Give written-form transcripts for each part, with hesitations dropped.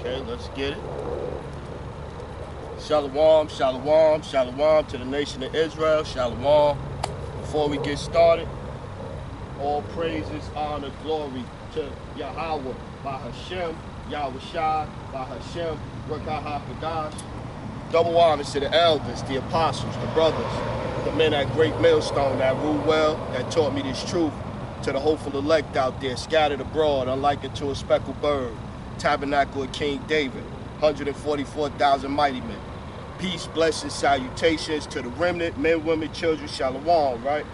Okay, let's get it. Shalom, shalom, shalom to the nation of Israel. Shalom. Before we get started, all praises, honor, glory to Yahweh, by Hashem, Yahweh Shai, by Hashem, Rekah HaKadosh. Double honors to the elders, the apostles, the brothers, the men at Great Millstone that rule well, that taught me this truth. To the hopeful elect out there, scattered abroad, unlike unto a speckled bird. Tabernacle of King David, 144,000 mighty men. Peace, blessings, salutations to the remnant, men, women, children, shalom, right?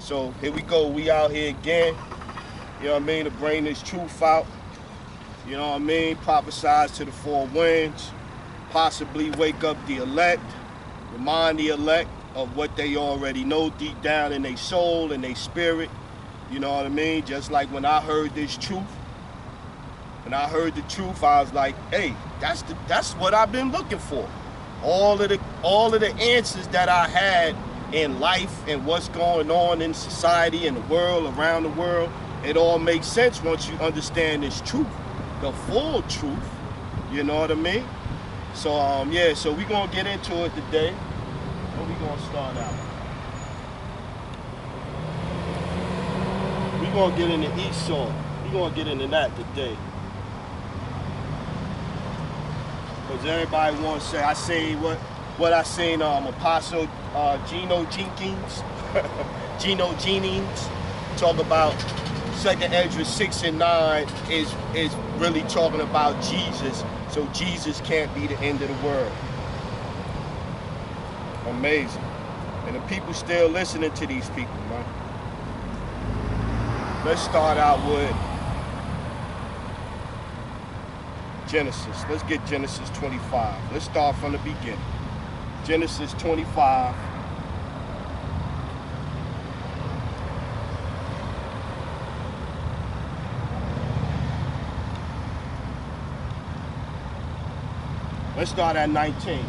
So here we go, we out here again, you know what I mean, to bring this truth out, you know what I mean, prophesize to the four winds, possibly wake up the elect, remind the elect of what they already know deep down in their soul and their spirit. You know what I mean? Just like when I heard this truth, when I heard the truth, I was like, hey, that's what I've been looking for. All of the answers that I had in life and what's going on in society and the world, around the world, it all makes sense once you understand this truth, the full truth. You know what I mean? So yeah, so we're gonna get into it today. Where we gonna start out? We're going to get into Esau. We're going to get into that today. Because everybody wants to say, I say what I seen Apostle Gino Jenkins, Gino Jennings, talk about 2nd Ezra 6 and 9 is really talking about Jesus. So Jesus can't be the end of the world. Amazing. And the people still listening to these people, man. Let's start out with Genesis. Let's get Genesis 25. Let's start from the beginning. Genesis 25. Let's start at 19.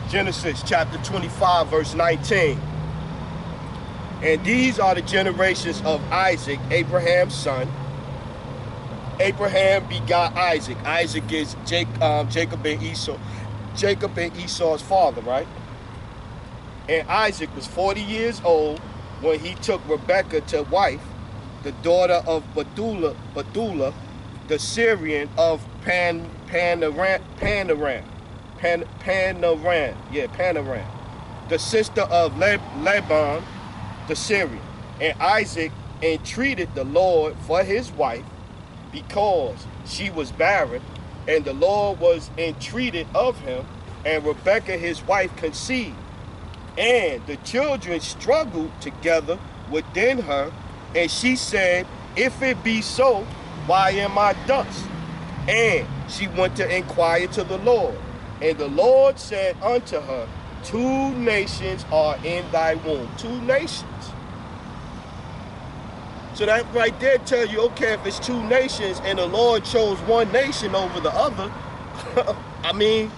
Genesis chapter 25, verse 19. And these are the generations of Isaac, Abraham's son. Abraham begot Isaac. Isaac is Jacob and Esau. Jacob and Esau's father, right? And Isaac was 40 years old when he took Rebekah to wife, the daughter of Bethulah, the Syrian of Panaram, the sister of Laban, the Syrian. And Isaac entreated the Lord for his wife because she was barren, and the Lord was entreated of him, and Rebekah his wife conceived. And the children struggled together within her, and she said, if it be so, why am I thus? And she went to inquire to the Lord. And the Lord said unto her, 2 nations are in thy womb. 2 nations. So that right there tell you, okay, if it's 2 nations and the Lord chose one nation over the other, I mean,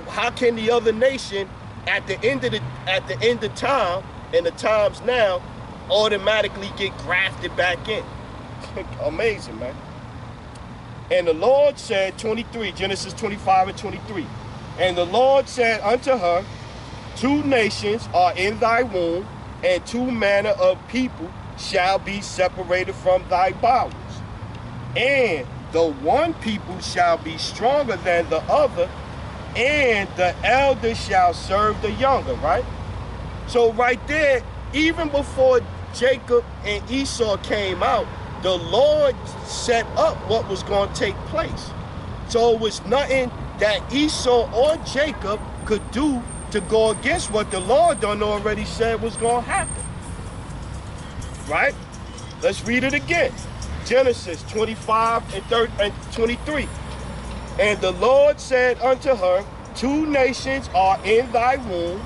how can the other nation at the end of time and the times now automatically get grafted back in? Amazing, man. And the Lord said, 23, Genesis 25 and 23. And the Lord said unto her, 2 nations are in thy womb, and 2 manner of people shall be separated from thy bowels. And the one people shall be stronger than the other, and the elder shall serve the younger, right? So right there, even before Jacob and Esau came out, the Lord set up what was going to take place. So it was nothing that Esau or Jacob could do to go against what the Lord done already said was going to happen. Right? Let's read it again. Genesis 25 and 23. And the Lord said unto her, 2 nations are in thy womb,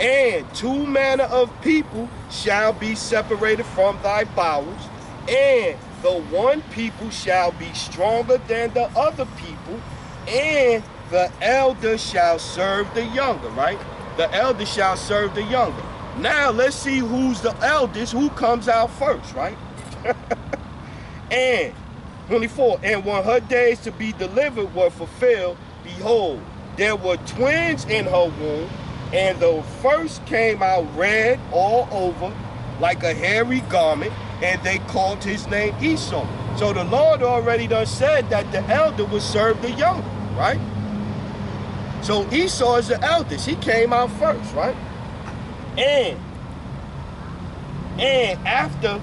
and 2 manner of people shall be separated from thy bowels, and the one people shall be stronger than the other people, and the elder shall serve the younger, right? The elder shall serve the younger. Now let's see who's the eldest, who comes out first, right? And 24. And when her days to be delivered were fulfilled, behold, there were twins in her womb, and the first came out red all over, like a hairy garment, and they called his name Esau. So the Lord already done said that the elder would serve the younger, right? So Esau is the eldest. He came out first, right? And after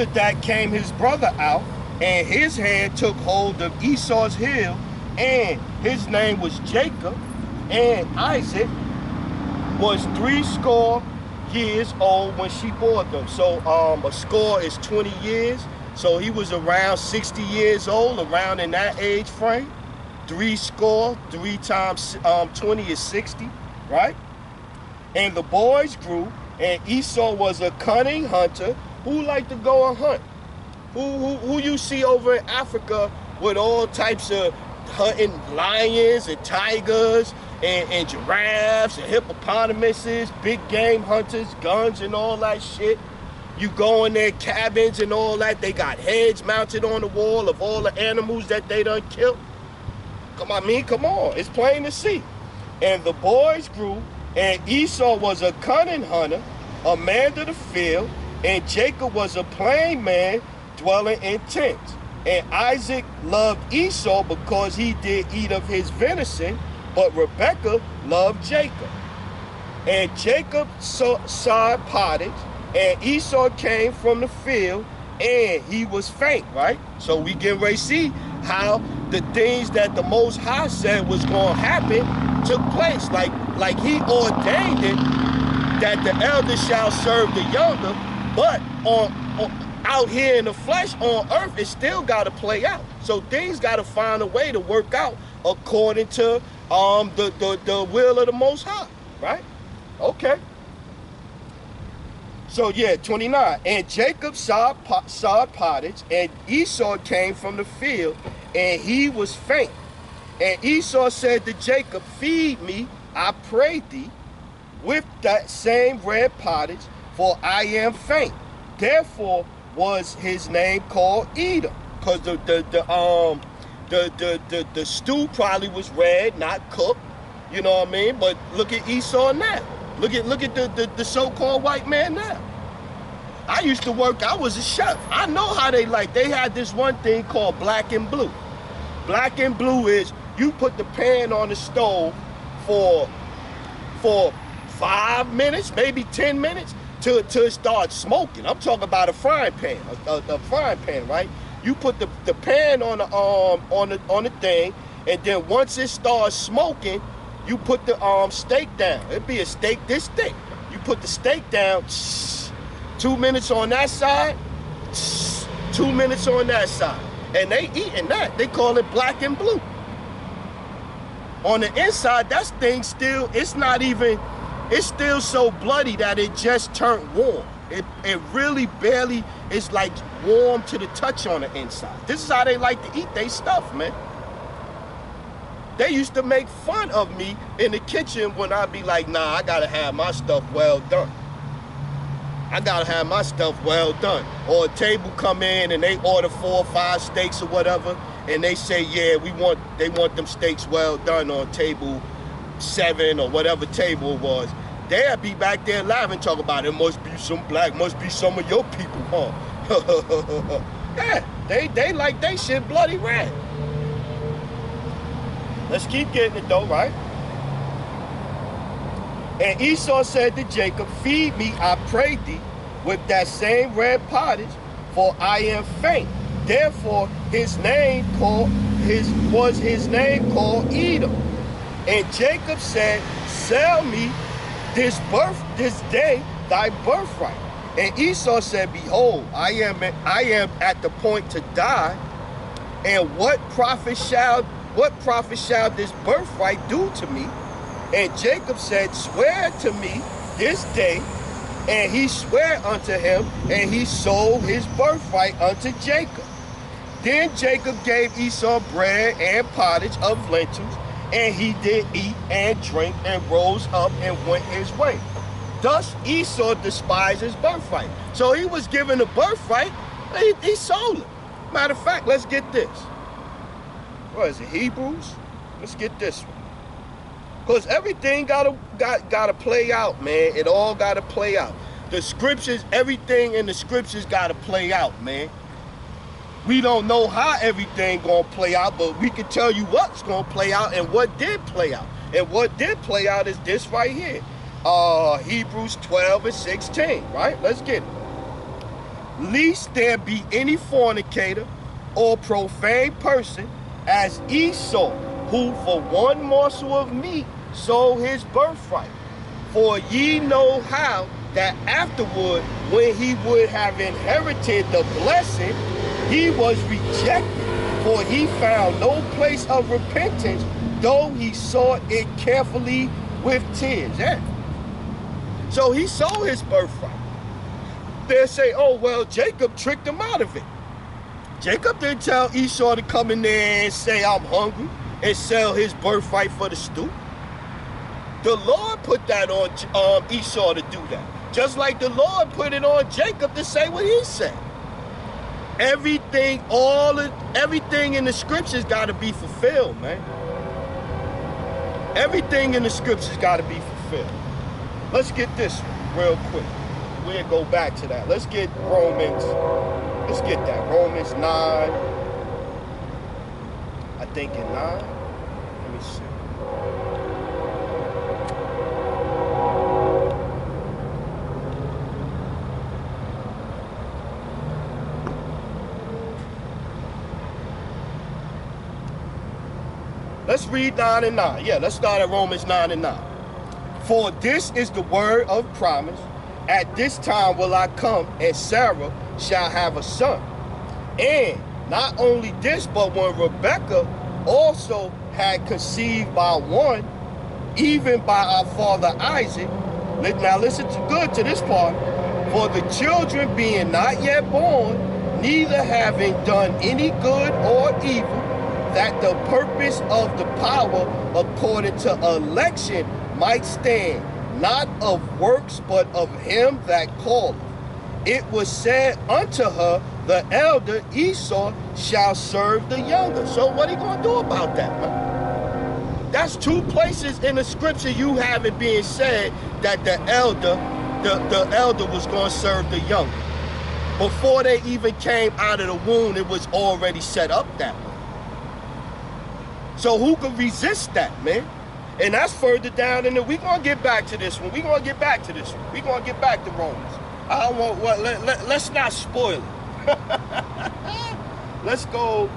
that came his brother out, and his hand took hold of Esau's heel, and his name was Jacob, and Isaac was 80 years old when she bore them. So a score is 20 years. So he was around 60 years old, around in that age frame. 3 times 20 is 60, right? And the boys grew, and Esau was a cunning hunter who liked to go and hunt. Who you see over in Africa with all types of hunting lions and tigers and giraffes and hippopotamuses, big game hunters, guns and all that shit. You go in their cabins and all that, they got heads mounted on the wall of all the animals that they done killed. Come on, it's plain to see. And the boys grew, and Esau was a cunning hunter, a man of the field, and Jacob was a plain man dwelling in tents. And Isaac loved Esau because he did eat of his venison, but Rebekah loved Jacob. And Jacob sowed pottage, and Esau came from the field, and he was faint, right? So we get ready to see how the things that the Most High said was going to happen took place. Like he ordained it that the elder shall serve the younger, but out here in the flesh on earth, it still got to play out. So things got to find a way to work out according to the will of the Most High, right? Okay. So yeah, 29. And Jacob sowed pottage, and Esau came from the field, and he was faint. And Esau said to Jacob, feed me, I pray thee, with that same red pottage, for I am faint. Therefore was his name called Edom, because the stew probably was red, not cooked. You know what I mean? But look at Esau now. Look at the so-called white man now. I used to work, I was a chef. I know how they had this one thing called black and blue. Black and blue is you put the pan on the stove for 5 minutes, maybe 10 minutes, till it starts smoking. I'm talking about a frying pan, a frying pan, right? You put the pan on the thing, and then once it starts smoking, you put the steak down. It'd be a steak this thick. You put the steak down, 2 minutes on that side, 2 minutes on that side. And they eating that. They call it black and blue. On the inside, that thing still, it's still so bloody that it just turned warm. It really barely is like warm to the touch on the inside. This is how they like to eat their stuff, man. They used to make fun of me in the kitchen when I'd be like, nah, I gotta have my stuff well done. I gotta have my stuff well done. Or a table come in and they order 4 or 5 steaks or whatever, and they say, yeah, they want them steaks well done on table 7 or whatever table it was. They'd be back there laughing, talking about it must be some black, must be some of your people, huh? Yeah, they like they shit bloody red. Let's keep getting it though, right? And Esau said to Jacob, feed me, I pray thee, with that same red pottage, for I am faint. Therefore his name was Edom. And Jacob said, sell me this day thy birthright. And Esau said, behold, I am at the point to die, and what profit shall this birthright do to me? And Jacob said, swear to me this day. And he sware unto him, and he sold his birthright unto Jacob. Then Jacob gave Esau bread and pottage of lentils, and he did eat and drink, and rose up and went his way. Thus Esau despised his birthright. So he was given a birthright, he sold it. Matter of fact, let's get this. What is it, Hebrews? Let's get this one. Because everything gotta play out, man. It all gotta play out. The scriptures, everything in the scriptures gotta play out, man. We don't know how everything gonna play out, but we can tell you what's gonna play out and what did play out. And what did play out is this right here. Hebrews 12 and 16, right? Let's get it. Lest there be any fornicator or profane person as Esau, who for one morsel of meat sold his birthright. For ye know how that afterward, when he would have inherited the blessing, he was rejected, for he found no place of repentance, though he sought it carefully with tears. Yeah. So he sold his birthright. They say, oh, well, Jacob tricked him out of it. Jacob didn't tell Esau to come in there and say, I'm hungry, and sell his birthright for the stew. The Lord put that on Esau to do that. Just like the Lord put it on Jacob to say what he said. Everything in the scriptures got to be fulfilled, man. Everything in the scriptures got to be fulfilled. Let's get this one real quick. We'll go back to that. Let's get Romans. Let's get that. Romans 9. I think in 9. Let me see. Let's read 9 and 9. Yeah, let's start at Romans 9 and 9. For this is the word of promise. At this time will I come, and Sarah shall have a son. And not only this, but when Rebekah also had conceived by one, even by our father Isaac. Now listen good to this part. For the children being not yet born, neither having done any good or evil, that the purpose of the power according to election might stand, not of works, but of him that calleth. It was said unto her, the elder Esau shall serve the younger. So what are you going to do about that, man? That's two places in the scripture you have it being said that the elder was going to serve the younger. Before they even came out of the womb, it was already set up that way. So who could resist that, man? And that's further down in the, we're going to get back to this one. We're going to get back to this one. We're going to get back to Romans. I don't want, let's not spoil it. Let's go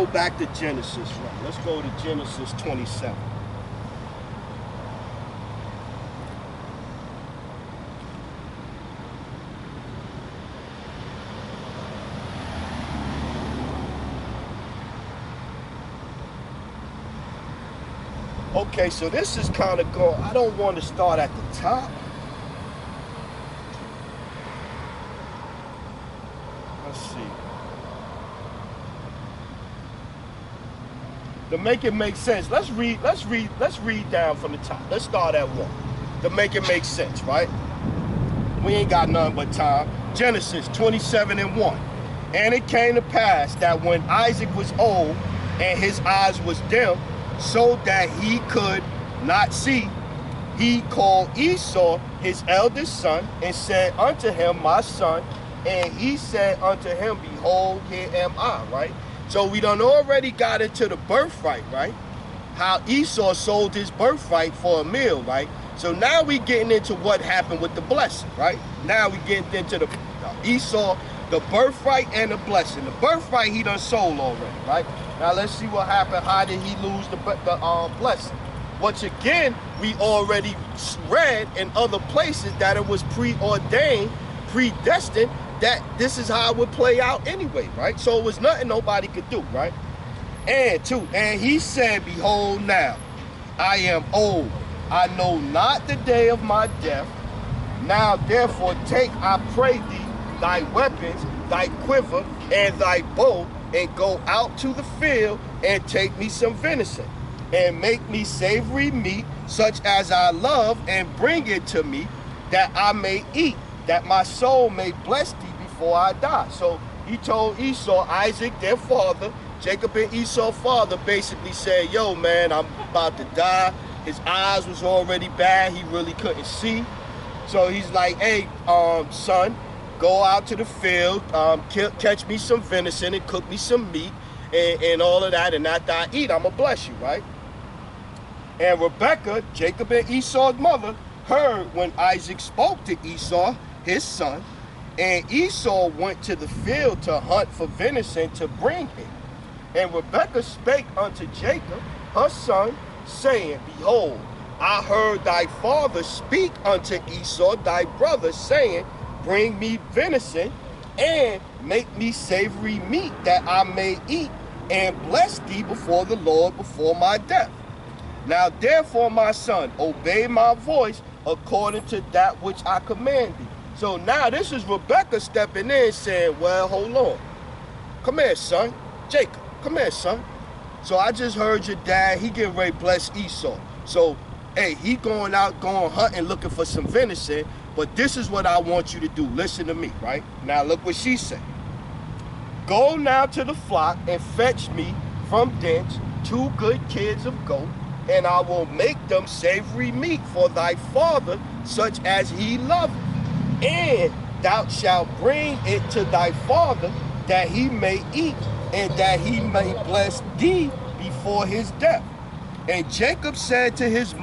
back to Genesis, right? Let's go to Genesis 27. Okay, so this is kind of going, I don't want to start at the top. Let's see. To make it make sense, let's read down from the top. Let's start at 1. To make it make sense, right? We ain't got none but time. Genesis 27 and 1. And it came to pass that when Isaac was old and his eyes was dim, so that he could not see, he called Esau his eldest son, and said unto him, my son. And he said unto him, behold, here am I, right? So we done already got into the birthright, right? How Esau sold his birthright for a meal, right? So now we getting into what happened with the blessing, right? Now we getting into the Esau, the birthright and the blessing. The birthright he done sold already, right? Now let's see what happened. How did he lose the blessing? Once again, we already read in other places that it was preordained, predestined, that this is how it would play out anyway, right? So it was nothing nobody could do, right? And 2, and he said, behold now, I am old. I know not the day of my death. Now therefore take, I pray thee, thy weapons, thy quiver, and thy bow, and go out to the field, and take me some venison, and make me savory meat, such as I love, and bring it to me, that I may eat, that my soul may bless thee before I die. So he told Esau, Isaac, their father, Jacob and Esau's father, basically said, yo, man, I'm about to die. His eyes was already bad. He really couldn't see. So he's like, hey, son, go out to the field, catch me some venison and cook me some meat and all of that. And after I eat, I'm going to bless you, right? And Rebekah, Jacob and Esau's mother, heard when Isaac spoke to Esau, his son, and Esau went to the field to hunt for venison to bring him. And Rebekah spake unto Jacob, her son, saying, behold, I heard thy father speak unto Esau thy brother, saying, bring me venison, and make me savory meat, that I may eat, and bless thee before the Lord before my death. Now therefore, my son, obey my voice according to that which I command thee. So now this is Rebekah stepping in saying, well, hold on. Come here, son. Jacob, come here, son. So I just heard your dad, he getting ready to bless Esau. So, hey, he going out, going hunting, looking for some venison, but this is what I want you to do. Listen to me, right? Now look what she said. Go now to the flock and fetch me from thence 2 good kids of goat, and I will make them savory meat for thy father, such as he loveth. And thou shalt bring it to thy father, that he may eat, and that he may bless thee before his death. And Jacob said to his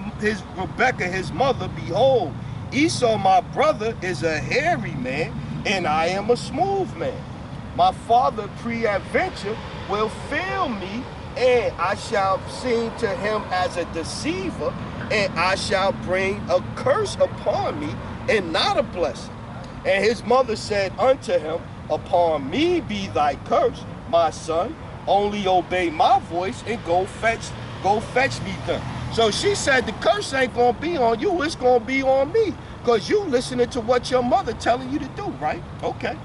Rebekah, his mother, behold, Esau my brother is a hairy man, and I am a smooth man. My father peradventure will fail me, and I shall seem to him as a deceiver, and I shall bring a curse upon me, and not a blessing. And his mother said unto him, upon me be thy curse, my son, only obey my voice and go fetch me them. So she said the curse ain't gonna be on you, it's gonna be on me, because you listening to what your mother telling you to do, right? Okay.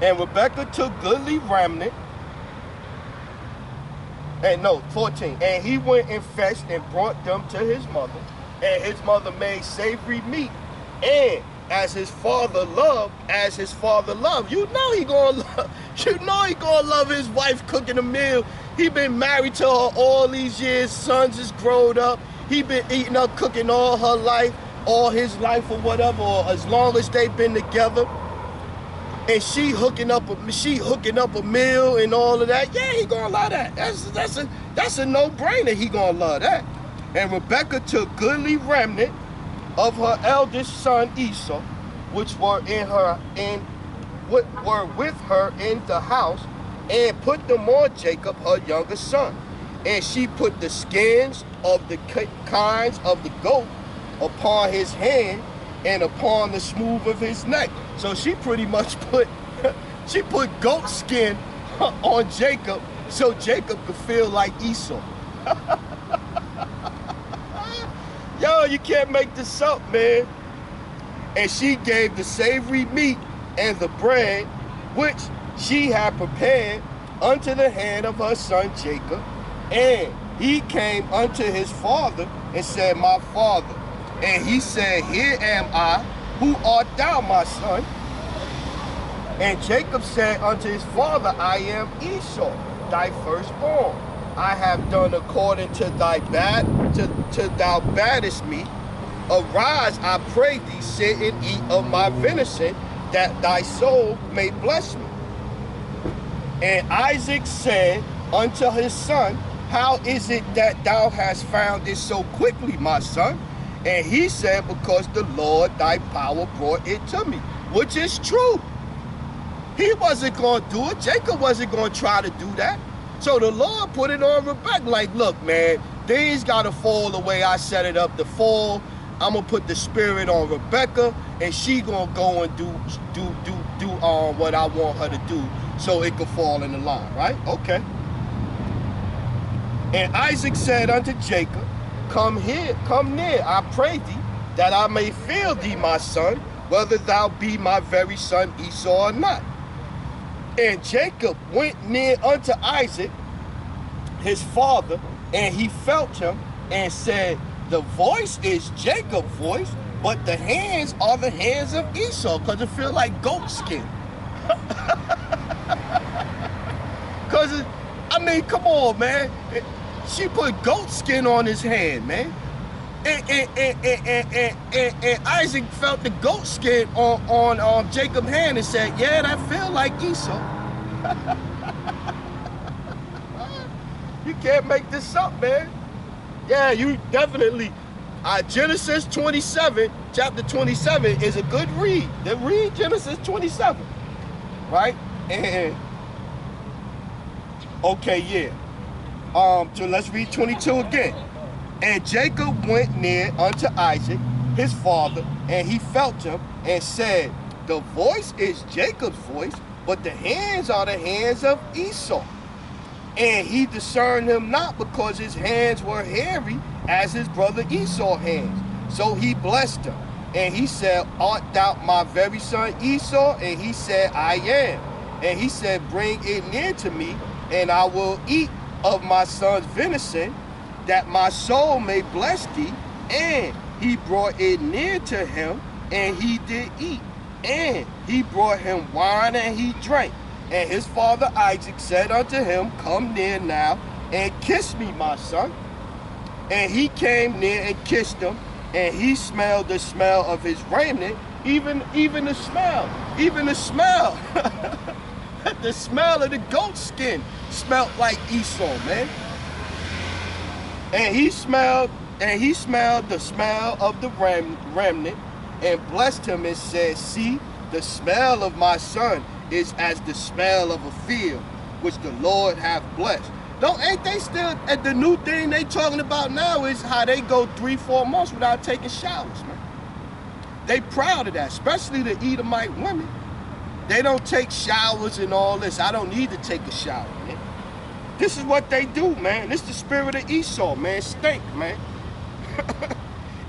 And Rebekah took goodly remnant, and no, 14. And he went and fetched and brought them to his mother, and his mother made savory meat, and as his father loved, you know he gonna love his wife cooking a meal. He been married to her all these years, sons is grown up. He been eating up, cooking all her life, all his life or whatever, or as long as they've been together. And she hooking up a meal and all of that. Yeah, he gonna love that. That's a no-brainer. He gonna love that. And Rebekah took goodly remnant of her eldest son Esau, which were with her in the house, and put them on Jacob, her youngest son. And she put the skins of the kinds of the goat upon his hand and upon the smooth of his neck. So she pretty much put goat skin on Jacob, so Jacob could feel like Esau. Yo, you can't make this up, man. And she gave the savory meat and the bread, which she had prepared, unto the hand of her son Jacob. And he came unto his father and said, my father. And he said, here am I. Who art thou, my son? And Jacob said unto his father, I am Esau, thy firstborn. I have done according to thou baddest me. Arise, I pray thee, sit and eat of my venison, that thy soul may bless me. And Isaac said unto his son, how is it that thou hast found it so quickly, my son? And he said, because the Lord thy power brought it to me, which is true. He wasn't going to do it. Jacob wasn't going to try to do that. So the Lord put it on Rebekah, like, look, man, things got to fall the way I set it up to fall. I'm going to put the spirit on Rebekah, and she going to go and do what I want her to do, so it could fall in the line, right? Okay. And Isaac said unto Jacob, come near, I pray thee, that I may feel thee, my son, whether thou be my very son Esau or not. And Jacob went near unto Isaac, his father, and he felt him, and said, the voice is Jacob's voice, but the hands are the hands of Esau, because it feel like goat skin. Because, I mean, come on, man. She put goat skin on his hand, man. And Isaac felt the goat skin on Jacob's hand and said, yeah, that feel like Esau. You can't make this up, man. Yeah, you definitely. Genesis 27, chapter 27 is a good read. Then read Genesis 27, right? And okay, yeah. So let's read 22 again. And Jacob went near unto Isaac, his father, and he felt him, and said, the voice is Jacob's voice, but the hands are the hands of Esau. And he discerned him not, because his hands were hairy as his brother Esau's hands. So he blessed him. And he said, art thou my very son Esau? And he said, I am. And he said, bring it near to me, and I will eat of my son's venison, that my soul may bless thee. And he brought it near to him, and he did eat. And he brought him wine, and he drank. And his father Isaac said unto him, come near now, and kiss me, my son. And he came near and kissed him, and he smelled the smell of his raiment, even the smell, the smell of the goat skin smelled like Esau, man. And he smelled the smell of the remnant, and blessed him and said, see, the smell of my son is as the smell of a field, which the Lord hath blessed. Ain't they still, at the new thing they talking about now is how they go 3-4 months without taking showers, man. They proud of that, especially the Edomite women. They don't take showers and all this. I don't need to take a shower, man. This is what they do, man. This is the spirit of Esau, man. Stink, man.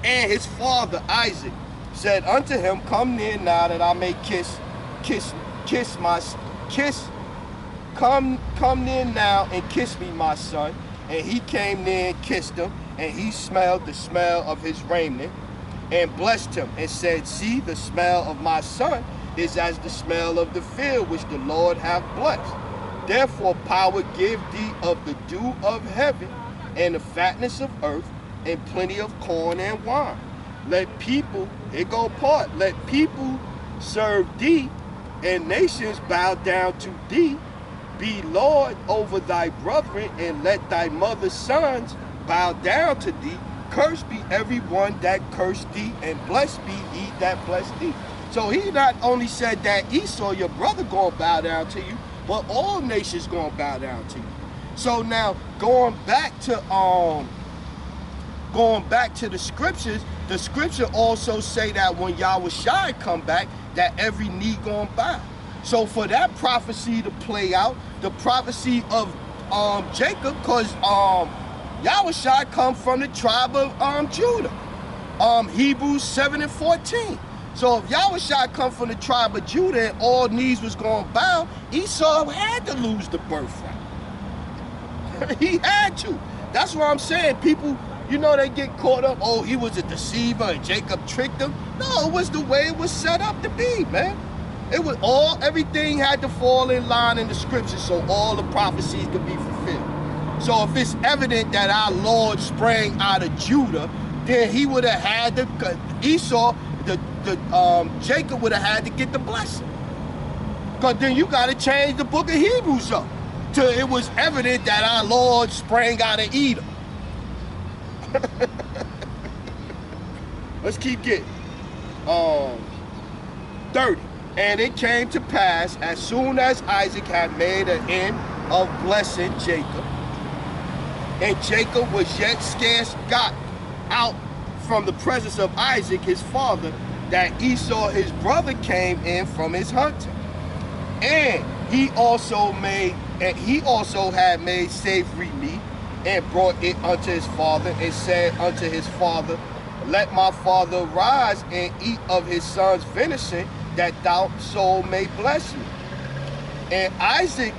And his father Isaac said unto him, come near now, that I may come near now and kiss me, my son. And he came near and kissed him, and he smelled the smell of his raiment, and blessed him, and said, see, the smell of my son is as the smell of the field, which the Lord hath blessed. Therefore power give thee of the dew of heaven, and the fatness of earth, and plenty of corn and wine. Let people, here go part, let people serve thee, and nations bow down to thee. Be Lord over thy brethren, and let thy mother's sons bow down to thee. Cursed be everyone that cursed thee, and blessed be he that blessed thee. So he not only said that Esau, your brother, gonna bow down to you, but all nations gonna bow down to you. So now going back to the scriptures, the scripture also say that when Yahushua come back, that every knee gonna bow. So for that prophecy to play out, the prophecy of Jacob, because Yahushua come from the tribe of Judah. Hebrews 7:14. So if Yahushua come from the tribe of Judah and all knees was going to bow, Esau had to lose the birthright. He had to. That's what I'm saying. People, you know, they get caught up, oh, he was a deceiver and Jacob tricked him. No, it was the way it was set up to be, man. It was everything had to fall in line in the scriptures so all the prophecies could be fulfilled. So if it's evident that our Lord sprang out of Judah, then he would have had to, Esau, Jacob would have had to get the blessing. Because then you got to change the book of Hebrews up till it was evident that our Lord sprang out of Edom. Let's keep getting. 30. And it came to pass, as soon as Isaac had made an end of blessing Jacob, and Jacob was yet scarce got out from the presence of Isaac his father, that Esau his brother came in from his hunting. And he also had made savory meat, and brought it unto his father, and said unto his father, let my father rise and eat of his son's venison, that thou soul may bless me. And Isaac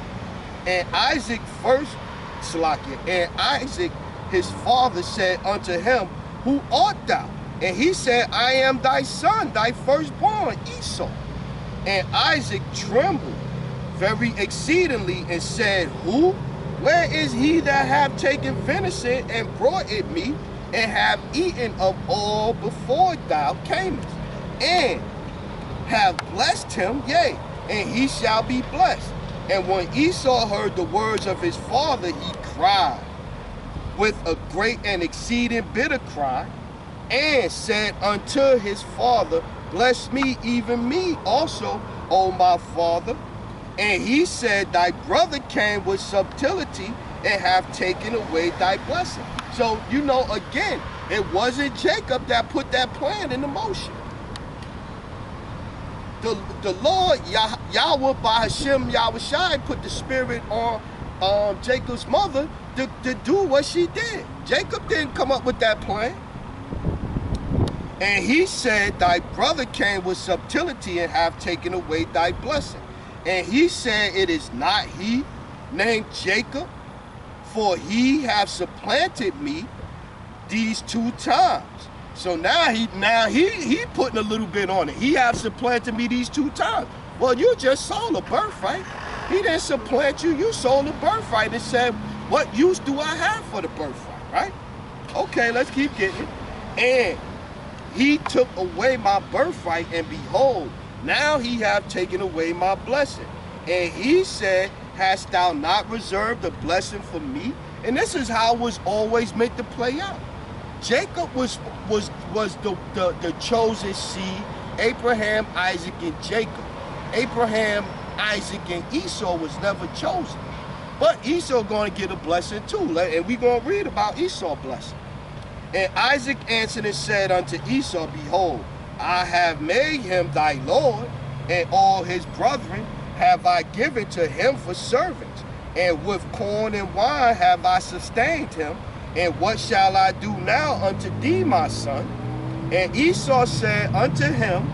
first, Salakia, and Isaac his father said unto him, who art thou? And he said, I am thy son, thy firstborn, Esau. And Isaac trembled very exceedingly and said, who? Where is he that hath taken venison and brought it me, and have eaten of all before thou camest? And have blessed him, yea, and he shall be blessed. And when Esau heard the words of his father, he cried with a great and exceeding bitter cry, and said unto his father, bless me, even me also, O my father. And he said, thy brother came with subtlety and have taken away thy blessing. So, you know, again, it wasn't Jacob that put that plan into motion. The Lord, Yahweh by Hashem Yahushai, put the spirit on Jacob's mother to do what she did. Jacob didn't come up with that plan. And he said, thy brother came with subtlety and have taken away thy blessing. And he said, it is not he named Jacob, for he have supplanted me these 2 times. So now he putting a little bit on it. He have supplanted me these 2 times. Well, you just sold a birthright. He didn't supplant you. You sold a birthright and said, what use do I have for the birthright, right? Okay, let's keep getting it. And he took away my birthright, and behold, now he have taken away my blessing. And he said, hast thou not reserved a blessing for me? And this is how it was always meant to play out. Jacob was the chosen seed. Abraham, Isaac, and Jacob. Abraham, Isaac, and Esau was never chosen. But Esau going to get a blessing too. And we're going to read about Esau's blessing. And Isaac answered and said unto Esau, behold, I have made him thy Lord, and all his brethren have I given to him for servants, and with corn and wine have I sustained him. And what shall I do now unto thee, my son? And Esau said unto him,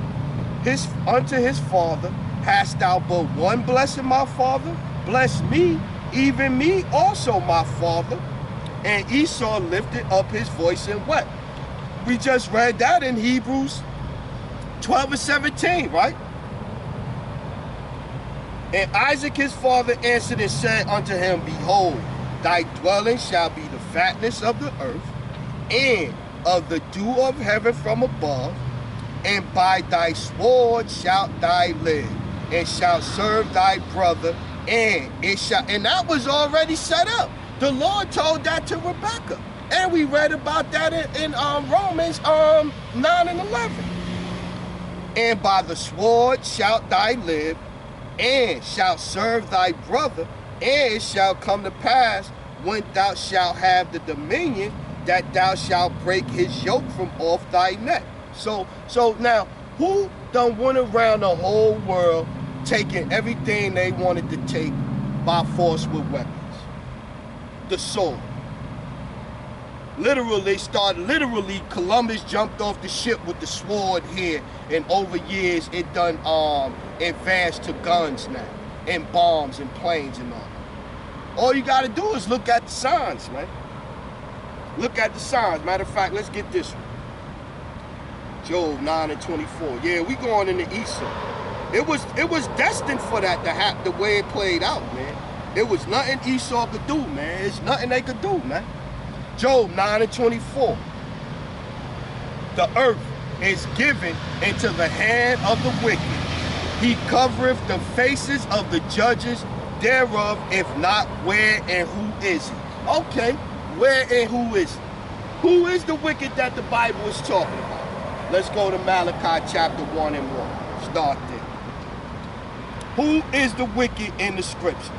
unto his father, hast thou but one blessing, my father? Bless me, even me also, my father. And Esau lifted up his voice and wept. We just read that in Hebrews 12 and 17, right? And Isaac his father answered and said unto him, behold, thy dwelling shall be the fatness of the earth, and of the dew of heaven from above, and by thy sword shalt thou live, and shalt serve thy brother, and it shall. And that was already set up. The Lord told that to Rebekah, and we read about that in Romans 9 and 11. And by the sword shalt thou live, and shalt serve thy brother, and it shall come to pass, when thou shalt have the dominion, that thou shalt break his yoke from off thy neck. So now, who done went around the whole world taking everything they wanted to take by force with weapons? The sword. Literally, Columbus jumped off the ship with the sword here, and over years it done advanced to guns now, and bombs and planes and all. All you gotta do is look at the signs, man. Look at the signs. Matter of fact, let's get this one. Job 9 and 24. Yeah, we going into Esau. It was destined for that to happen the way it played out, man. It was nothing Esau could do, man. It's nothing they could do, man. Job 9 and 24. The earth is given into the hand of the wicked. He covereth the faces of the judges thereof, if not, where and who is he? Okay, where and who is he? Who is the wicked that the Bible is talking about? Let's go to Malachi chapter 1 and 1. Start there. Who is the wicked in the scriptures?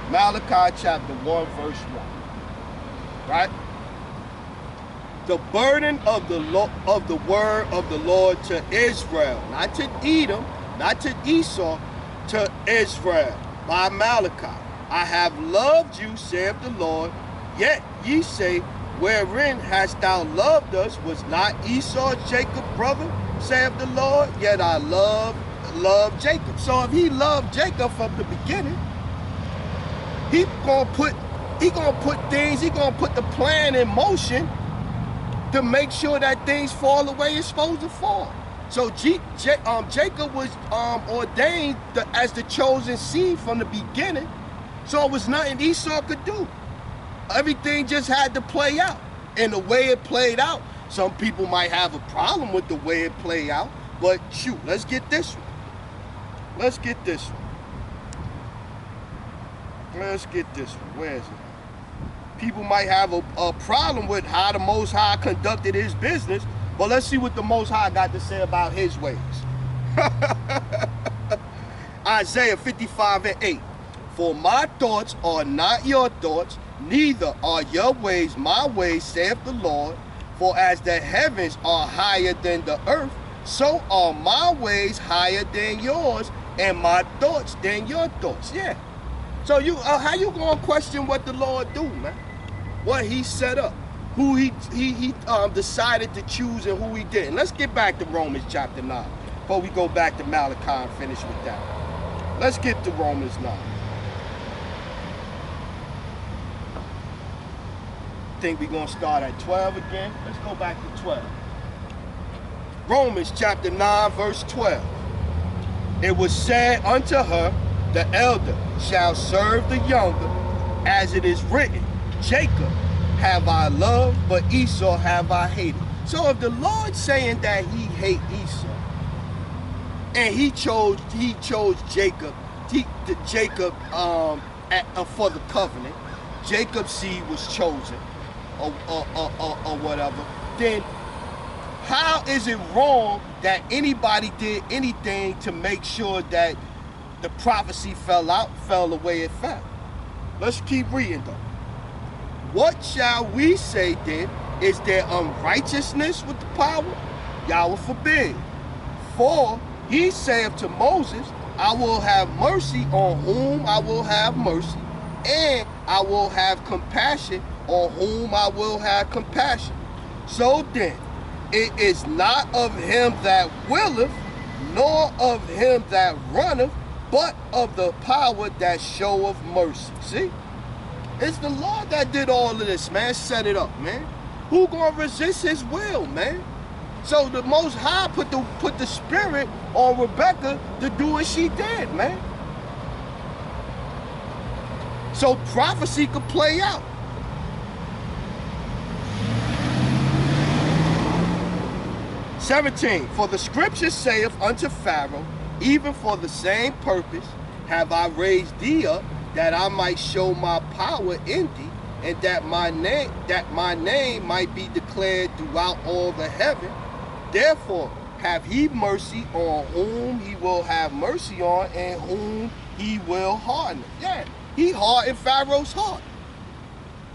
Malachi chapter 1 verse 1. Right? The burden of the word of the Lord to Israel, not to Edom, not to Esau, to Israel. By Malachi, I have loved you, saith the Lord, yet ye say, wherein hast thou loved us? Was not Esau Jacob's brother, saith the Lord? Yet I love Jacob. So if he loved Jacob from the beginning, he gonna put the plan in motion to make sure that things fall the way it's supposed to fall. So Jacob was ordained as the chosen seed from the beginning. So it was nothing Esau could do. Everything just had to play out. And the way it played out, some people might have a problem with the way it played out, but shoot, let's get this one. Let's get this one. Let's get this one. Where is it? People might have a problem with how the Most High conducted his business, but let's see what the Most High got to say about his ways. Isaiah 55:8. For my thoughts are not your thoughts, neither are your ways my ways, saith the Lord. For as the heavens are higher than the earth, so are my ways higher than yours, and my thoughts than your thoughts. Yeah. So you, how you gonna question what the Lord do, man? What he set up, who he decided to choose, and who he didn't. Let's get back to Romans chapter 9 before we go back to Malachi and finish with that. Let's get to Romans 9. Think we're gonna start at 12 again. Let's go back to 12. Romans chapter 9 verse 12. It was said unto her, the elder shall serve the younger, as it is written, Jacob have I loved, but Esau have I hated. So if the Lord's saying that he hate Esau, and he chose Jacob, for the covenant, Jacob's seed was chosen, or whatever, then how is it wrong that anybody did anything to make sure that the prophecy fell the way it fell? Let's keep reading though. What shall we say then? Is there unrighteousness with the power? Yahweh forbid. For he saith to Moses, I will have mercy on whom I will have mercy, and I will have compassion on whom I will have compassion. So then, it is not of him that willeth, nor of him that runneth, but of the power that showeth mercy. See? It's the Lord that did all of this, man. Set it up, man. Who gonna resist his will, man? So the Most High put the spirit on Rebecca to do what she did, man. So prophecy could play out. 17, for the scripture saith unto Pharaoh, even for the same purpose have I raised thee up, that I might show my power in thee, and that my name might be declared throughout all the heaven. Therefore have he mercy on whom he will have mercy on, and whom he will harden. Yeah, he hardened Pharaoh's heart.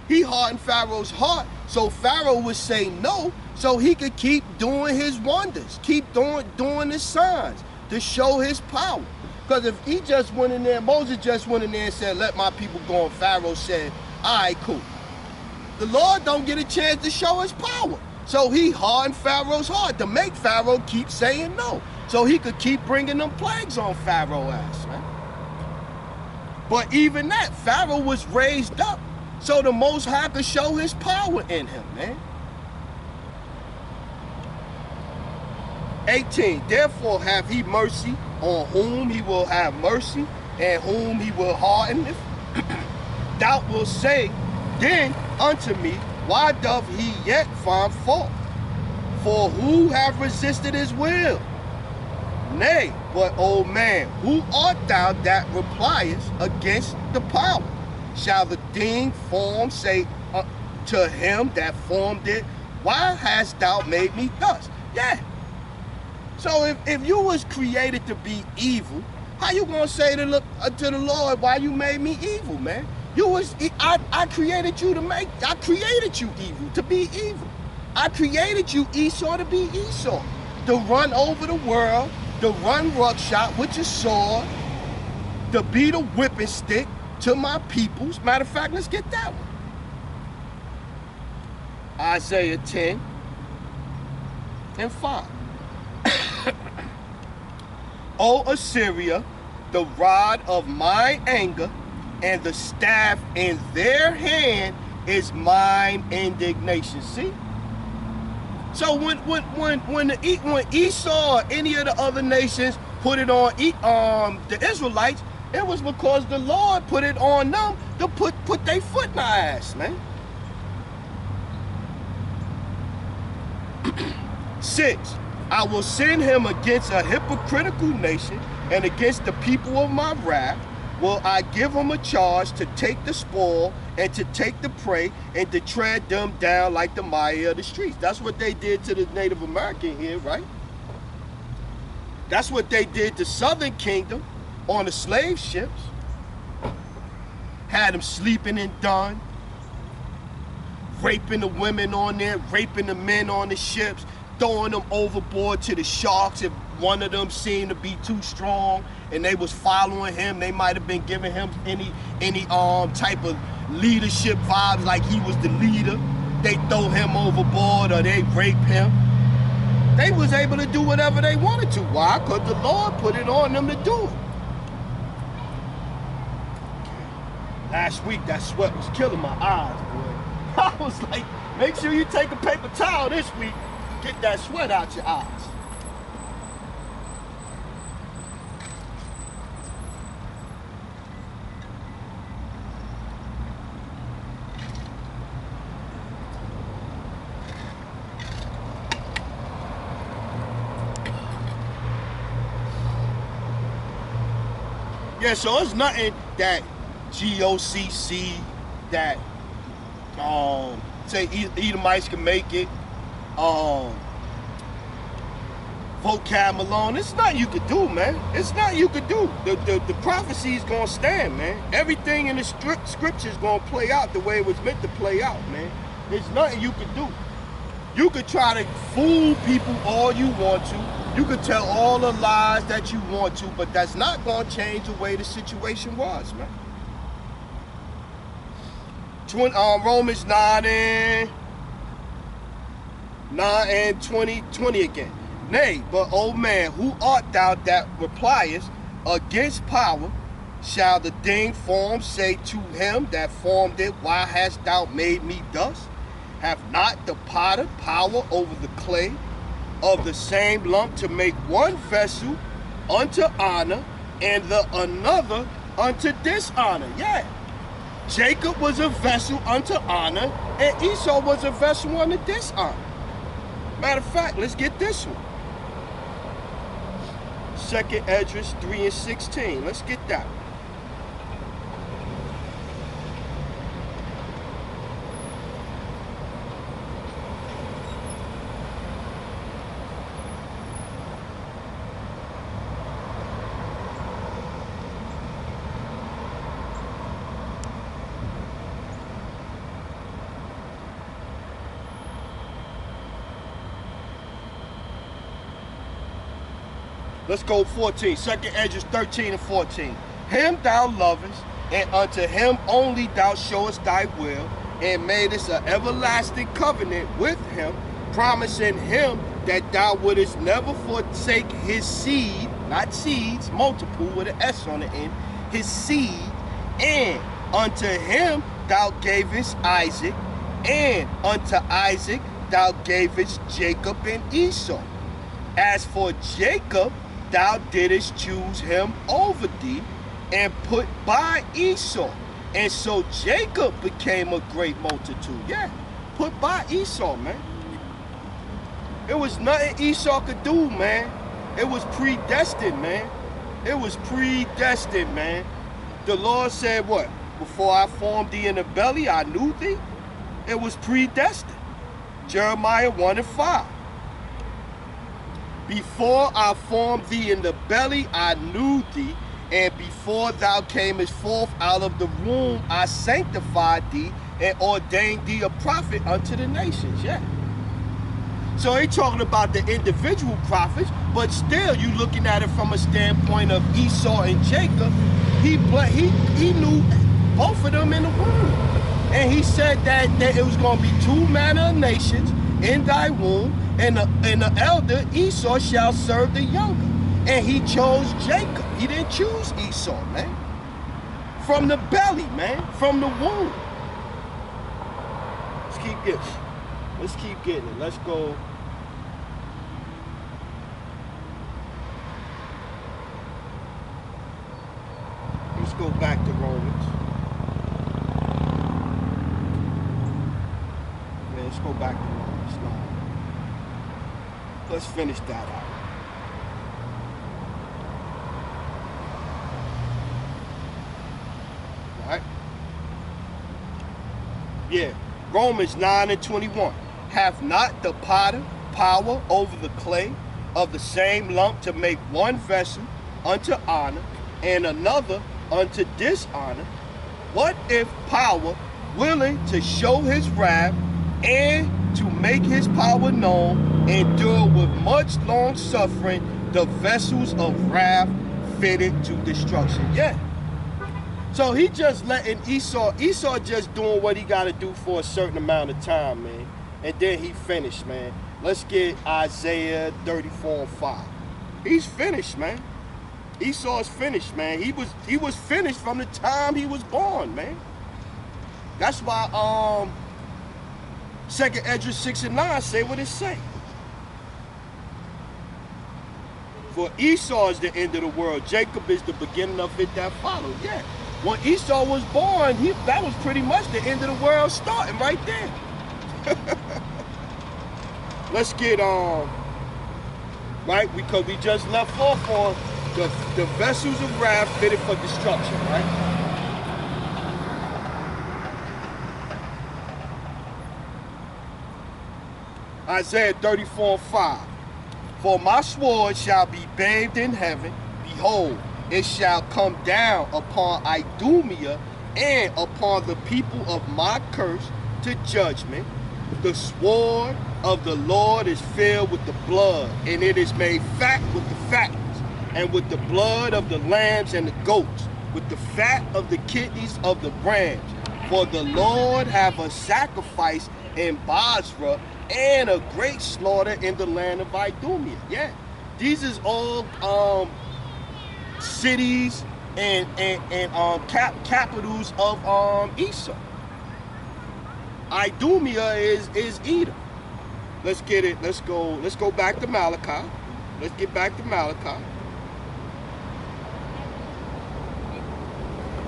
He hardened Pharaoh's heart, so Pharaoh would say no, so he could keep doing his wonders, keep doing his signs to show his power. Because if he just went in there, Moses just went in there and said, let my people go, and Pharaoh said, all right, cool. The Lord don't get a chance to show his power. So he hardened Pharaoh's heart to make Pharaoh keep saying no, so he could keep bringing them plagues on Pharaoh's ass, man. But even that, Pharaoh was raised up so the Most High could show his power in him, man. 18, therefore have he mercy on whom he will have mercy, and whom he will harden. Thou wilt say then unto me, why doth he yet find fault? For who have resisted his will? Nay, but, O man, who art thou that repliest against the power? Shall the thing formed say to him that formed it, why hast thou made me thus? Yeah. So if you was created to be evil, how you gonna say to the Lord, why you made me evil, man? I created you I created you evil, to be evil. I created you, Esau, to be Esau, to run over the world, to run ruckshot with your sword, to be the whipping stick to my peoples. Matter of fact, let's get that one. Isaiah 10 and 5. O Assyria, the rod of mine anger, and the staff in their hand is mine indignation. See? So when Esau or any of the other nations put it on the Israelites, it was because the Lord put it on them to put their foot in our ass, man. 6, I will send him against a hypocritical nation, and against the people of my wrath will I give him a charge to take the spoil and to take the prey and to tread them down like the mire of the streets. That's what they did to the Native American here, right? That's what they did to Southern Kingdom on the slave ships. Had them sleeping in dung, raping the women on there, raping the men on the ships, throwing them overboard to the sharks if one of them seemed to be too strong and they was following him. They might have been giving him any type of leadership vibes, like he was the leader. They throw him overboard or they rape him. They was able to do whatever they wanted to. Why? Because the Lord put it on them to do it. Last week, that sweat was killing my eyes, boy. I was like, make sure you take a paper towel this week. Get that sweat out your eyes. Yeah, so it's nothing that GOCC, that say Edomites can make it, vocab alone. It's nothing you could do, man. It's nothing you could do. The prophecy is gonna stand, man. Everything in the scripture is gonna play out the way it was meant to play out, man. There's nothing you could do. You could try to fool people all you want to. You could tell all the lies that you want to, but that's not gonna change the way the situation was, man. Romans 9 and 20 again. Nay, but, O man, who art thou that repliest against power? Shall the thing formed say to him that formed it, why hast thou made me thus? Have not the potter power over the clay of the same lump to make one vessel unto honor and the another unto dishonor? Yeah. Jacob was a vessel unto honor and Esau was a vessel unto dishonor. Matter of fact, let's get this one. 2nd Esdras 3 and 16. Let's get that. Let's go 14. 2nd Esdras 13 and 14. Him thou lovest, and unto him only thou showest thy will, and madest an everlasting covenant with him, promising him that thou wouldest never forsake his seed, not seeds, multiple with an S on the end, his seed, and unto him thou gavest Isaac, and unto Isaac thou gavest Jacob and Esau. As for Jacob, thou didst choose him over thee, and put by Esau. And so Jacob became a great multitude. Yeah, put by Esau, man. It was nothing Esau could do, man. It was predestined, man. It was predestined, man. The Lord said what? Before I formed thee in the belly, I knew thee. It was predestined. Jeremiah 1 and 5. Before I formed thee in the belly, I knew thee, and before thou camest forth out of the womb, I sanctified thee and ordained thee a prophet unto the nations. Yeah. So he talking about the individual prophets, but still you looking at it from a standpoint of Esau and Jacob. He knew both of them in the womb. And he said that it was going to be two manner of nations in thy womb, and the elder Esau shall serve the younger. And he chose Jacob. He didn't choose Esau, man. From the belly, man. From the womb. Let's keep getting it. Let's go go back to Romans. Man, let's go back to Romans 9. Let's finish that out. Right? Yeah. Romans 9 and 21. Have not the potter power over the clay of the same lump to make one vessel unto honor and another unto dishonor? What if power, willing to show his wrath and to make his power known, endure with much long suffering the vessels of wrath fitted to destruction? Yeah. So he just letting Esau just doing what he got to do for a certain amount of time, man. And then he finished, man. Let's get Isaiah 34 and 5. He's finished, man. Esau's finished, man. He was finished from the time he was born, man. That's why 2nd Esdras 6 and 9 say what it say. For Esau is the end of the world. Jacob is the beginning of it that followed. Yeah. When Esau was born, that was pretty much the end of the world starting right there. Let's get right, because we just left off on the vessels of wrath fitted for destruction, right? Isaiah 34 and 5. For my sword shall be bathed in heaven, behold, it shall come down upon Idumea and upon the people of my curse to judgment. The sword of the Lord is filled with the blood, and it is made fat with the fattens, and with the blood of the lambs and the goats, with the fat of the kidneys of the rams. For the Lord have a sacrifice in Basra, and a great slaughter in the land of Idumea. Yeah, these is all cities and capitals of Esau. Idumea is Edom. Let's get it. Let's go back to Malachi. Let's get back to Malachi.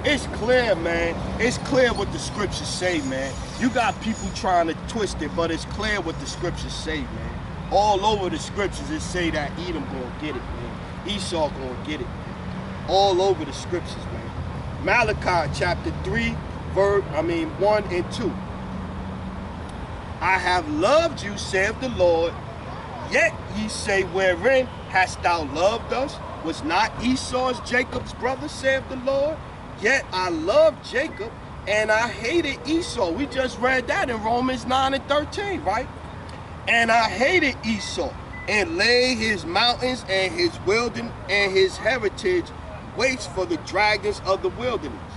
It's clear, man. It's clear what the scriptures say, man. You got people trying to twist it, but it's clear what the scriptures say, man. All over the scriptures, it say that Edom gonna get it, man. Esau gonna get it, man. All over the scriptures, man. Malachi chapter 3, 1 and 2. I have loved you, saith the Lord, yet ye say, wherein hast thou loved us? Was not Esau's Jacob's brother, saith the Lord? Yet I loved Jacob, and I hated Esau. We just read that in Romans 9 and 13, right? And I hated Esau, and laid his mountains and his wilderness and his heritage waste for the dragons of the wilderness.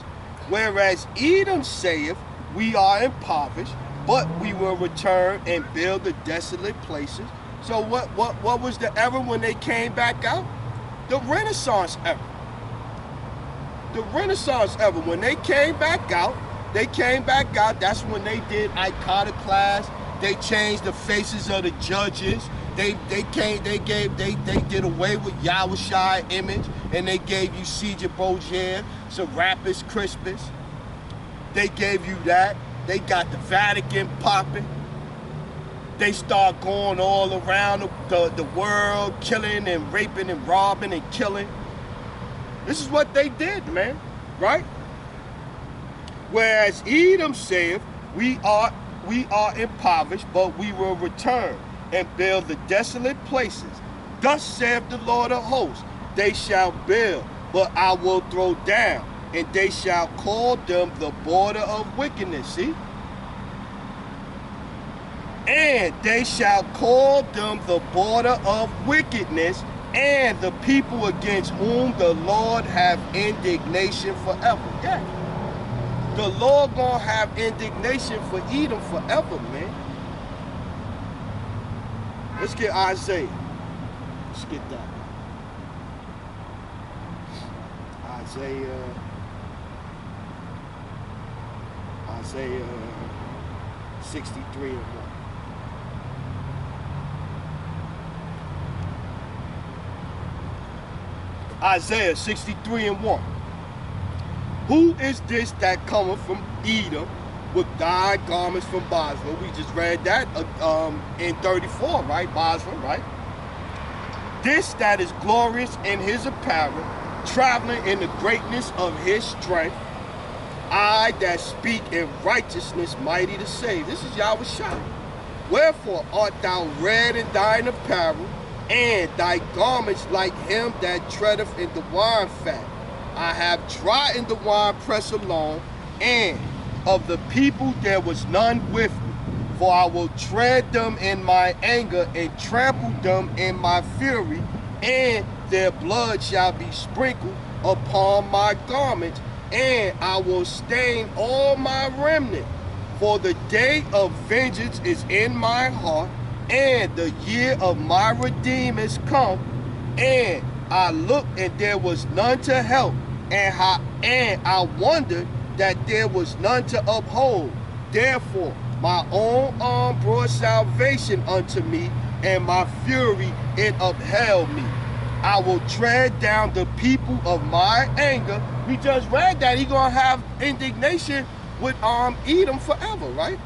Whereas Edom saith, we are impoverished, but we will return and build the desolate places. So what was the era when they came back out? The Renaissance era. The Renaissance era. When they came back out, that's when they did iconoclast. They changed the faces of the judges. They did away with Yahushua image, and they gave you Caesar Borgia, Serapis Crispus. They gave you that. They got the Vatican popping. They start going all around the world, killing and raping and robbing and killing. This is what they did, man, right? Whereas Edom saith, we are impoverished, but we will return and build the desolate places. Thus saith the Lord of hosts, they shall build, but I will throw down, and they shall call them the border of wickedness. See? And they shall call them the border of wickedness, and the people against whom the Lord have indignation forever. Yeah. The Lord gonna have indignation for Edom forever, man. Let's get Isaiah. Let's get that. Isaiah 63 and 1. Isaiah 63 and 1. Who is this that cometh from Edom with dyed garments from Basra? We just read that in 34, right? Basra, right? This that is glorious in his apparel, traveling in the greatness of his strength. I that speak in righteousness, mighty to save. This is Yahweh Shai. Wherefore art thou red in thine apparel, and thy garments like him that treadeth in the wine fat? I have trodden the wine press alone, and of the people there was none with me. For I will tread them in my anger, and trample them in my fury, and their blood shall be sprinkled upon my garments, and I will stain all my remnant. For the day of vengeance is in my heart, and the year of my redeem is come. And I looked, and there was none to help, and I wondered that there was none to uphold. Therefore my own arm brought salvation unto me, and my fury it upheld me. I will tread down the people of my anger. We just read that he gonna have indignation with Edom forever, right?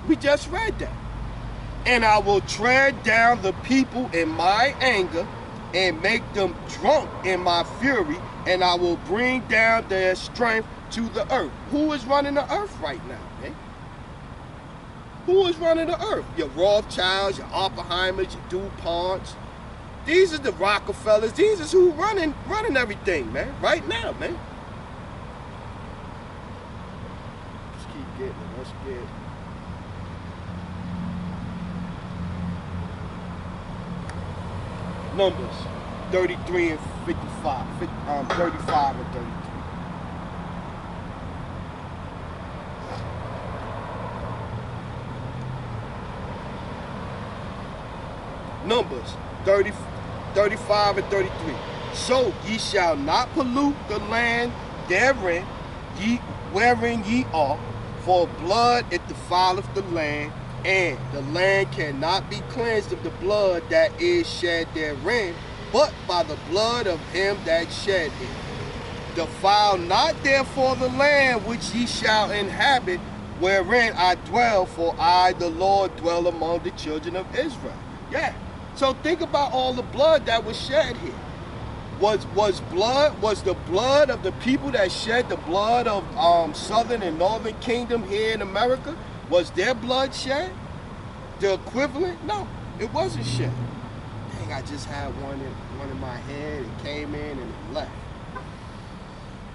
We just read that. And I will tread down the people in my anger, and make them drunk in my fury, and I will bring down their strength to the earth. Who is running the earth right now, man? Who is running the earth? Your Rothschilds, your Oppenheimers, your DuPonts. These are the Rockefellers. These is who running everything, man. Right now, man. Let's keep getting it. Let's get Numbers 33 and 55. 35 and 33. Numbers 35 and 33. So ye shall not pollute the land therein, wherein ye are, for blood it defileth the land, and the land cannot be cleansed of the blood that is shed therein, but by the blood of him that shed it. Defile not therefore the land which ye shall inhabit, wherein I dwell, for I, the Lord, dwell among the children of Israel. Yeah. So think about all the blood that was shed here. Was the blood of the people that shed the blood of southern and northern kingdom here in America? Was their blood shed? The equivalent? No, it wasn't shed. Dang, I just had one in my head. It came in and it left.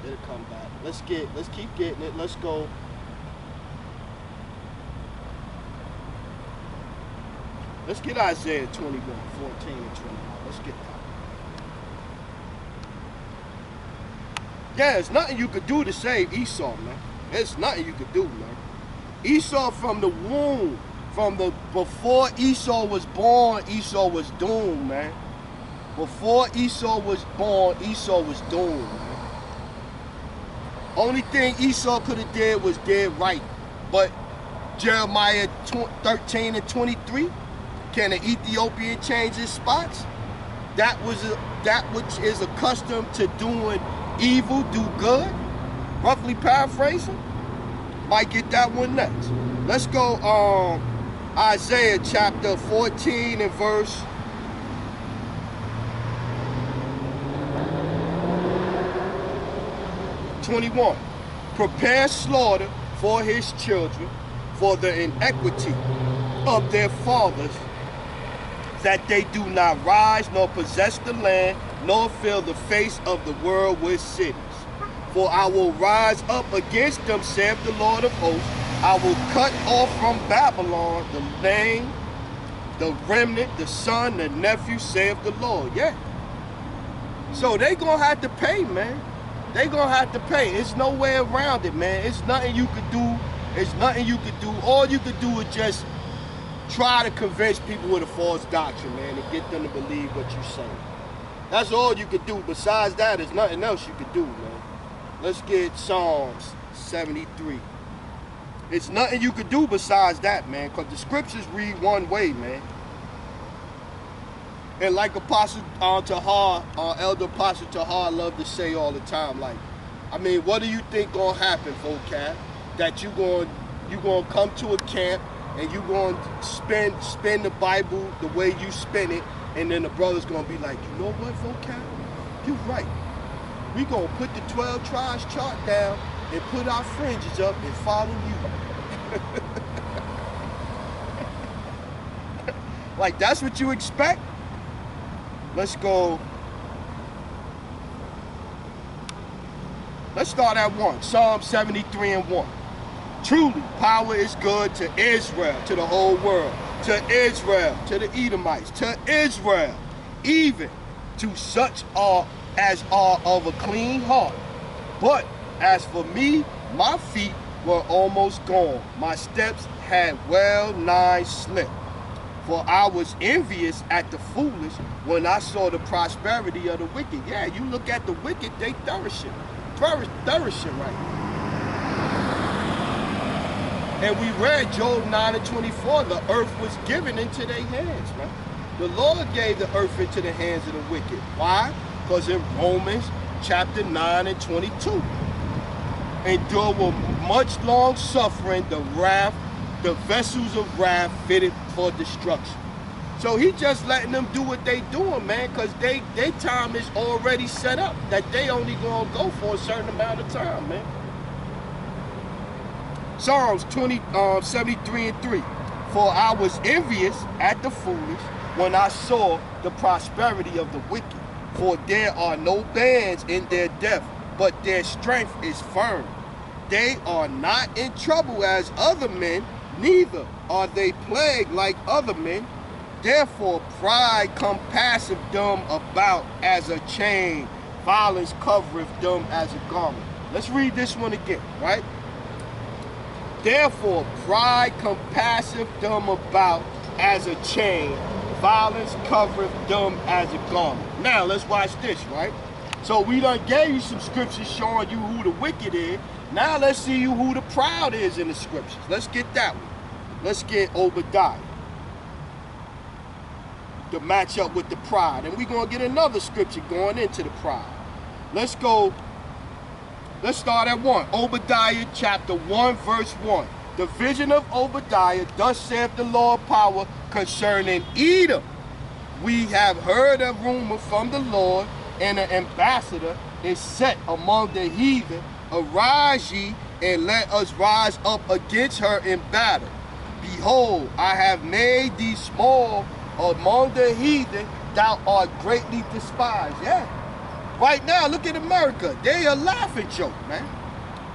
It'll come back. Let's keep getting it. Let's go. Let's get Isaiah 21, 14 and 21. Let's get that. Yeah, there's nothing you could do to save Esau, man. There's nothing you could do, man. Esau from the womb, before Esau was born, Esau was doomed, man. Before Esau was born, Esau was doomed, man. Only thing Esau could have did was did right. But Jeremiah 13 and 23, can an Ethiopian change his spots? That which is accustomed to doing evil, do good. Roughly paraphrasing. Might get that one next. Let's go Isaiah chapter 14 and verse 21. Prepare slaughter for his children, for the iniquity of their fathers, that they do not rise nor possess the land, nor fill the face of the world with cities. For I will rise up against them, saith the Lord of hosts. I will cut off from Babylon the name, the remnant, the son, the nephew, saith the Lord. Yeah. So they gonna have to pay, man. They gonna have to pay. It's no way around it, man. It's nothing you could do. It's nothing you could do. All you could do is just try to convince people with a false doctrine, man, and get them to believe what you say. That's all you could do. Besides that, there's nothing else you could do, man. Let's get Psalms 73. It's nothing you could do besides that, man, because the scriptures read one way, man. And like Apostle Tahar, Elder Apostle Tahar loved to say all the time, like, I mean, what do you think gonna happen, vocab? That you gonna come to a camp and you gonna spin the Bible the way you spin it, and then the brother's gonna be like, you know what, vocab? You're right. We gonna put the 12 tribes chart down and put our fringes up and follow you. Like, that's what you expect? Let's go. Let's start at 1. Psalm 73 and 1. Truly, power is good to Israel, to the whole world, to Israel, to the Edomites, to Israel, even to such as are of a clean heart. But as for me, my feet were almost gone. My steps had well nigh slipped. For I was envious at the foolish when I saw the prosperity of the wicked. Yeah, you look at the wicked, they flourishing right. And we read Job 9 and 24, the earth was given into their hands, right? The Lord gave the earth into the hands of the wicked. Why? Because in Romans chapter 9 and 22, endure with much long suffering the vessels of wrath fitted for destruction. So he just letting them do what they doing, man, because their time is already set up, that they only gonna go for a certain amount of time, man. Psalms 73 and 3. For I was envious at the foolish when I saw the prosperity of the wicked. For there are no bands in their death, but their strength is firm. They are not in trouble as other men, neither are they plagued like other men. Therefore pride compasseth them about as a chain, violence covereth them as a garment. Let's read this one again, right? Therefore pride compasseth them about as a chain, violence covereth them as a garment. Now let's watch this, right? So we done gave you some scriptures showing you who the wicked is. Now let's see you who the proud is in the scriptures. Let's get that one. Let's get Obadiah to match up with the pride. And we're going to get another scripture going into the pride. Let's go. Let's start at 1. Obadiah chapter 1 verse 1. The vision of Obadiah, thus saith the Lord power concerning Edom. We have heard a rumor from the Lord, and an ambassador is set among the heathen. Arise ye, and let us rise up against her in battle. Behold, I have made thee small among the heathen, thou art greatly despised. Yeah. Right now, look at America. They a laughing joke, man.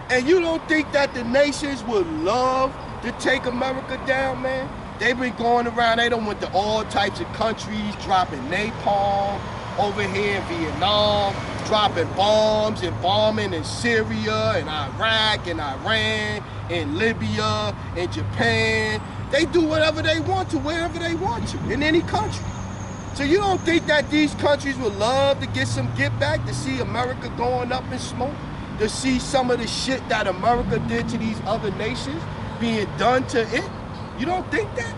And you don't think that the nations would love to take America down, man? They've been going around, they done went to all types of countries, dropping napalm over here in Vietnam, dropping bombs and bombing in Syria and Iraq and Iran and Libya and Japan. They do whatever they want to, wherever they want to, in any country. So you don't think that these countries would love to get some get back, to see America going up in smoke, to see some of the shit that America did to these other nations being done to it? You don't think that?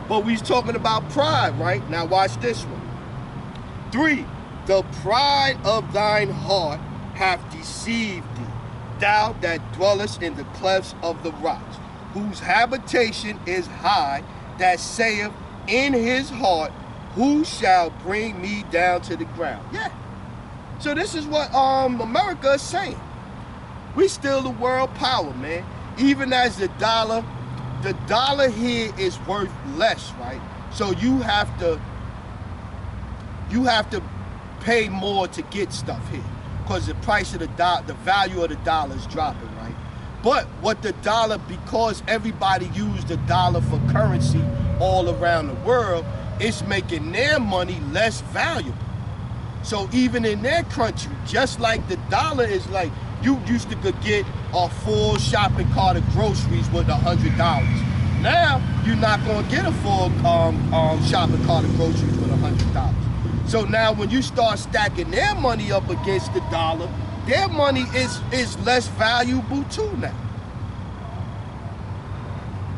But we's talking about pride, right? Now watch this one. 3, the pride of thine heart hath deceived thee, thou that dwellest in the clefts of the rocks, whose habitation is high, that saith in his heart, who shall bring me down to the ground? Yeah. So this is what America is saying. We still the world power, man. Even as the dollar here is worth less, right? So you have to pay more to get stuff here, because the price of the value of the dollar is dropping, right? But what the dollar, because everybody used the dollar for currency all around the world, it's making their money less valuable. So even in their country, just like the dollar is like, you used to could get a full shopping cart of groceries with $100. Now you're not going to get a full shopping cart of groceries with $100. So now when you start stacking their money up against the dollar, their money is less valuable too now.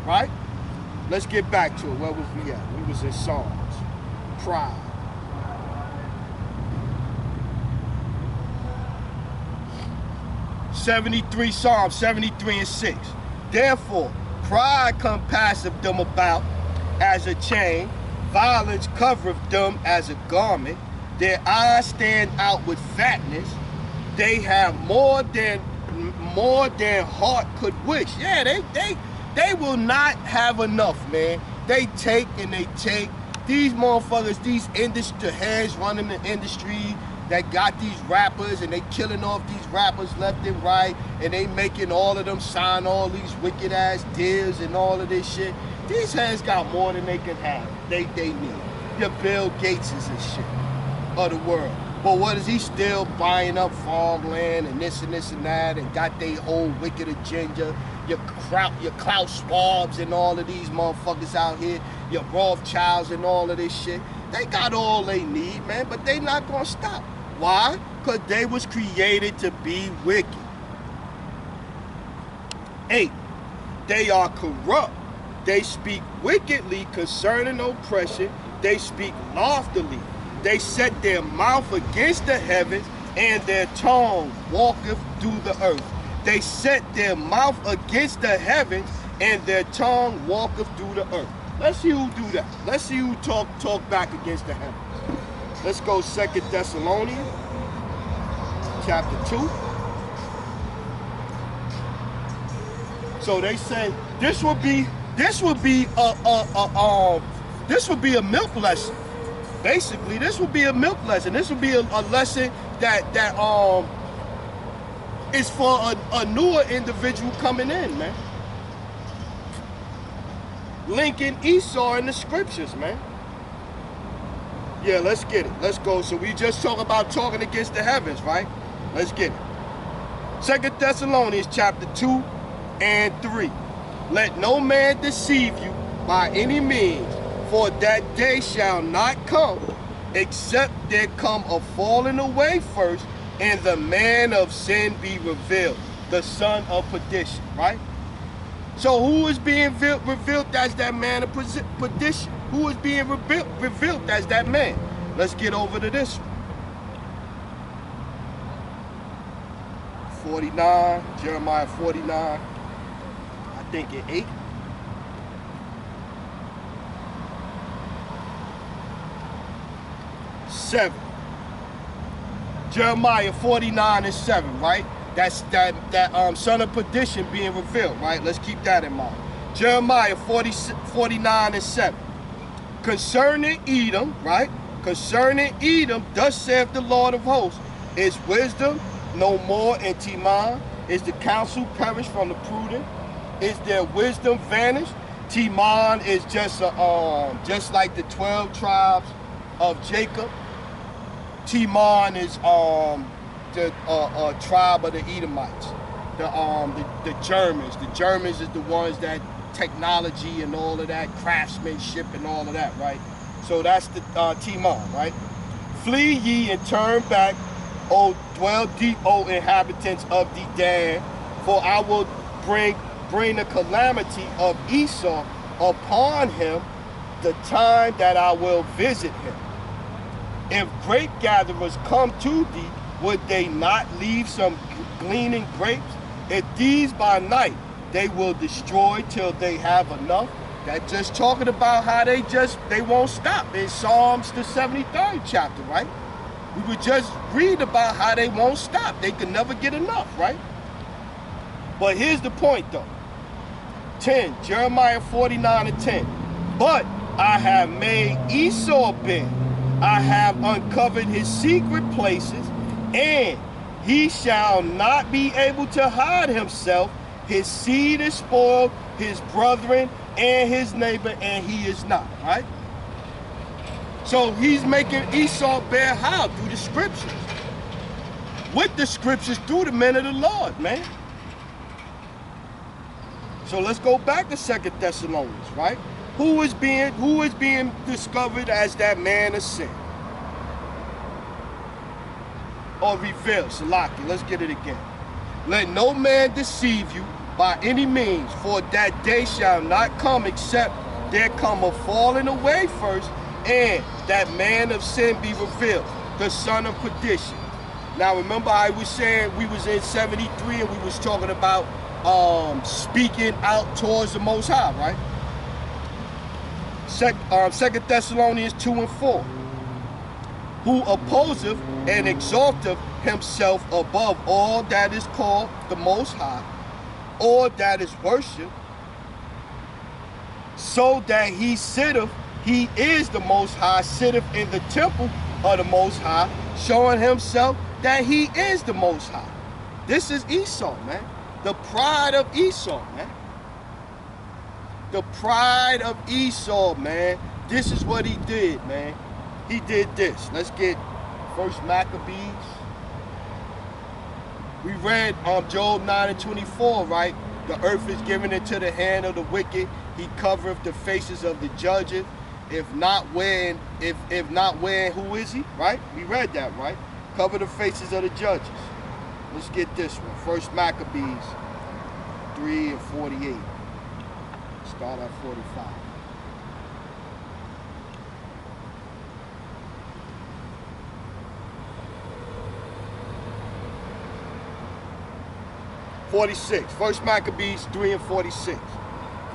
Right? Let's get back to it. Where was we at? We was in Psalms. Pride. 73, Psalm 73 and 6. Therefore, pride compasseth them about as a chain, violence covereth them as a garment. Their eyes stand out with fatness. They have more than heart could wish. Yeah, they will not have enough, man. They take and they take. These motherfuckers, these industry heads running the industry that got these rappers, and they killing off these rappers left and right, and they making all of them sign all these wicked ass deals and all of this shit. These heads got more than they can have. They need. Your Bill Gateses and shit of the world. But what is he still buying up farmland and this and that, and got their whole wicked agenda? Your Klaus Schwabs and all of these motherfuckers out here, your Rothschilds and all of this shit. They got all they need, man, but they not gonna stop. Why? Because they was created to be wicked. 8, they are corrupt. They speak wickedly concerning oppression. They speak loftily. They set their mouth against the heavens, and their tongue walketh through the earth. They set their mouth against the heavens, and their tongue walketh through the earth. Let's see who do that. Let's see who talk back against the heavens. Let's go 2 Thessalonians chapter 2. So they say this would be a milk lesson. Basically, this would be a milk lesson. This would be a lesson that is for a newer individual coming in, man. Linking Esau in the scriptures, man. Yeah, let's get it. Let's go. So we just talk about talking against the heavens, right? Let's get it. 2 Thessalonians chapter 2 and 3. Let no man deceive you by any means, for that day shall not come, except there come a falling away first, and the man of sin be revealed, the son of perdition, right? So who is being revealed as that man of perdition? Who is being revealed as that man? Let's get over to this one. 49, Jeremiah 49, I think in 8. Seven. Jeremiah 49 and 7, right? That's that son of perdition being revealed, right? Let's keep that in mind. Jeremiah 49 and 7. Concerning Edom, right? Concerning Edom, thus saith the Lord of hosts, is wisdom no more in Teman? Is the counsel perished from the prudent? Is their wisdom vanished? Teman is just like the 12 tribes of Jacob. Teman is the tribe of the Edomites, the Germans. The Germans is the ones that technology and all of that, craftsmanship and all of that, right? So that's the Teman, right? Flee ye and turn back, O dwell deep, O inhabitants of Dedan, for I will bring the calamity of Esau upon him, the time that I will visit him. If grape gatherers come to thee, would they not leave some gleaning grapes? If these by night they will destroy till they have enough. That's just talking about how they won't stop in Psalms the 73rd chapter, right? We would just read about how they won't stop. They can never get enough, right? But here's the point though. 10, Jeremiah 49 and 10. But I have made Esau bare. I have uncovered his secret places, and he shall not be able to hide himself. His seed is spoiled, his brethren and his neighbor, and he is not, right? So he's making Esau bear how? Through the scriptures. With the scriptures, through the men of the Lord, man. So let's go back to 2 Thessalonians, right? Who is being discovered as that man of sin? Or revealed, Salaki, let's get it again. Let no man deceive you by any means, for that day shall not come except there come a falling away first, and that man of sin be revealed, the son of perdition. Now remember I was saying we was in 73 and we was talking about speaking out towards the Most High, right? 2 Thessalonians 2 and 4. Who opposeth and exalteth himself above all that is called the Most High, or that is worshipped, so that he is the Most High, sitteth in the temple of the Most High, showing himself that he is the Most High. This is Esau, man. The pride of Esau, man. The pride of Esau, man. This is what he did, man. He did this. Let's get 1 Maccabees. We read Job 9 and 24, right? The earth is given into the hand of the wicked. He covereth the faces of the judges. If not when, who is he? Right? We read that, right? Cover the faces of the judges. Let's get this one. 1 Maccabees 3 and 48. Start at 45. First Maccabees 3 and 46.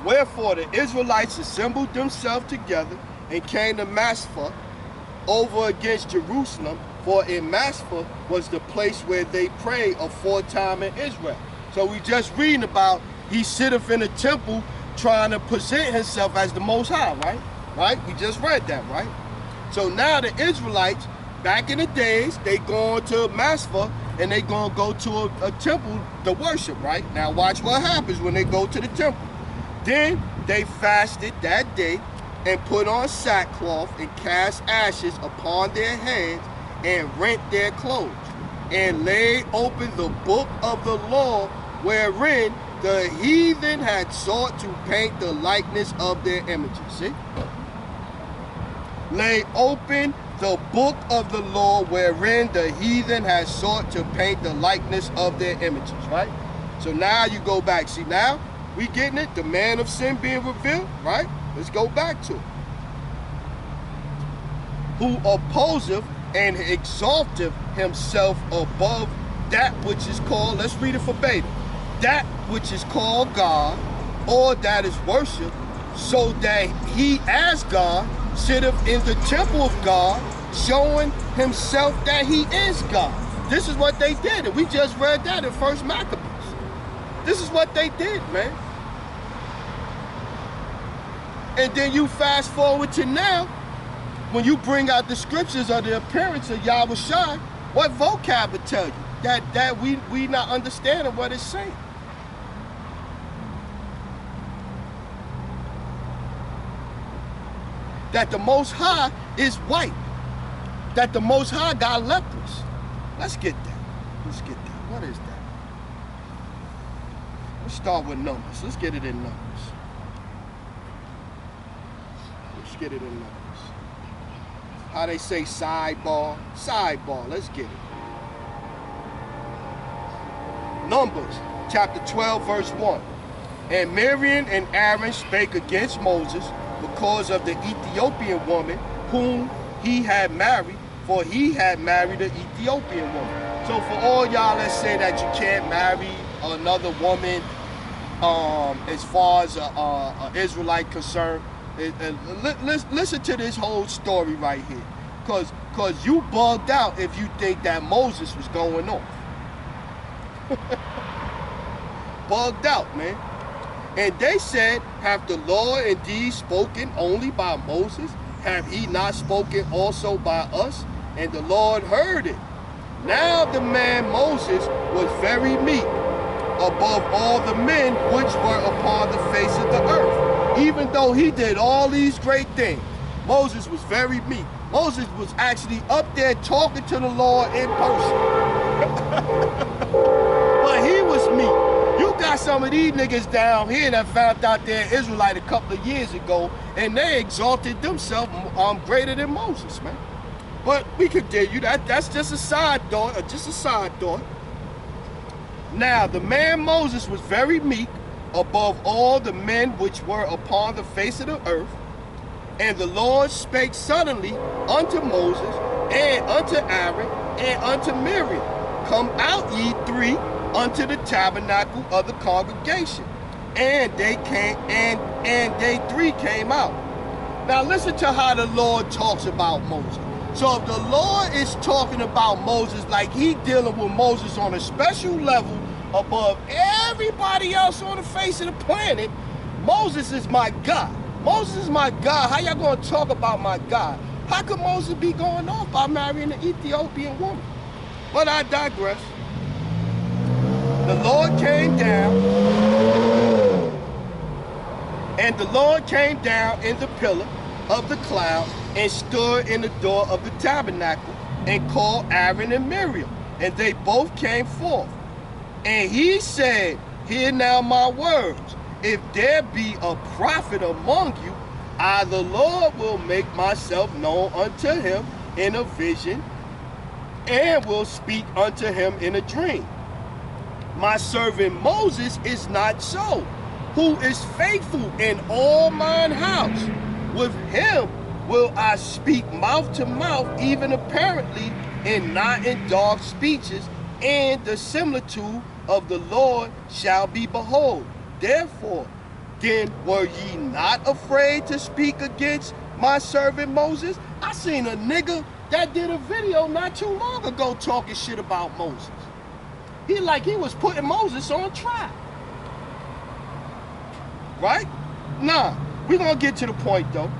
Wherefore the Israelites assembled themselves together and came to Maspha over against Jerusalem, for in Maspha was the place where they prayed aforetime in Israel. So we just reading about he sitteth in a temple trying to present himself as the Most High, right? Right? We just read that, right? So now the Israelites, back in the days, they going to Maspha and they gonna go to a temple to worship, right? Now watch what happens when they go to the temple. Then they fasted that day and put on sackcloth and cast ashes upon their heads and rent their clothes and laid open the book of the law wherein the heathen had sought to paint the likeness of their images. See? Lay open the book of the law wherein the heathen has sought to paint the likeness of their images, right? So now you go back. See, now we getting it, the man of sin being revealed, right? Let's go back to it. Who opposeth and exalteth himself above that which is called, let's read it verbatim, that which is called God, or that is worship, so that he as God sitteth in the temple of God, showing himself that he is God. This is what they did, and we just read that in 1 Maccabees. This is what they did, man. And then you fast forward to now, when you bring out the scriptures of the appearance of Yahweh Shai, what vocab would tell you? That we not understanding what it's saying. That the Most High is white. That the Most High got lepers. Let's get that. Let's get that. What is that? Let's start with numbers. Let's get it in numbers. Let's get it in numbers. How they say sidebar? Sidebar. Let's get it. Numbers chapter 12 verse 1. And Miriam and Aaron spake against Moses because of the Ethiopian woman whom he had married, for he had married an Ethiopian woman. So for all y'all that say that you can't marry another woman as far as an Israelite concerned, listen to this whole story right here. Because you bugged out if you think that Moses was going off. Bugged out, man. And they said, have the law indeed spoken only by Moses? Have he not spoken also by us? And the Lord heard it. Now the man Moses was very meek above all the men which were upon the face of the earth. Even though he did all these great things, Moses was very meek. Moses was actually up there talking to the Lord in person. But he was meek. You got some of these niggas down here that found out they're Israelite a couple of years ago, and they exalted themselves greater than Moses, man. But we continue. That's just a side thought, Now the man Moses was very meek above all the men which were upon the face of the earth. And the Lord spake suddenly unto Moses and unto Aaron, and unto Miriam, come out ye three unto the tabernacle of the congregation. And they came, and they three came out. Now listen to how the Lord talks about Moses. So if the Lord is talking about Moses like he dealing with Moses on a special level above everybody else on the face of the planet, Moses is my God. Moses is my God. How y'all gonna talk about my God? How could Moses be going off by marrying an Ethiopian woman? But I digress. The Lord came down, and the Lord came down in the pillar of the cloud and stood in the door of the tabernacle and called Aaron and Miriam, and they both came forth. And he said, hear now my words. If there be a prophet among you, I, the Lord, will make myself known unto him in a vision, and will speak unto him in a dream. My servant Moses is not so, who is faithful in all mine house. With him will I speak mouth to mouth, even apparently, and not in dark speeches, and the similitude of the Lord shall be behold. Therefore, then were ye not afraid to speak against my servant Moses? I seen a nigga that did a video not too long ago talking shit about Moses. He was putting Moses on trial. Right? Nah, we're gonna get to the point though.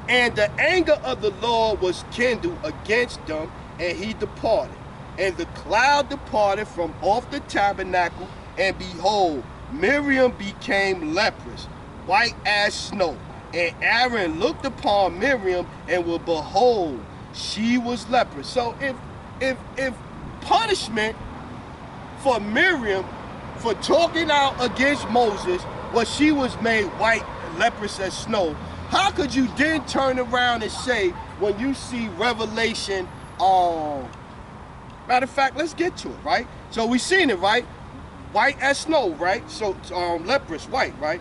And the anger of the Lord was kindled against them, and he departed. And the cloud departed from off the tabernacle, and behold, Miriam became leprous, white as snow. And Aaron looked upon Miriam, and will behold, she was leprous. So if punishment for Miriam for talking out against Moses was she was made white, leprous as snow, how could you then turn around and say, when you see Revelation, matter of fact, let's get to it, right? So we seen it, right? White as snow, right? So leprous, white, right?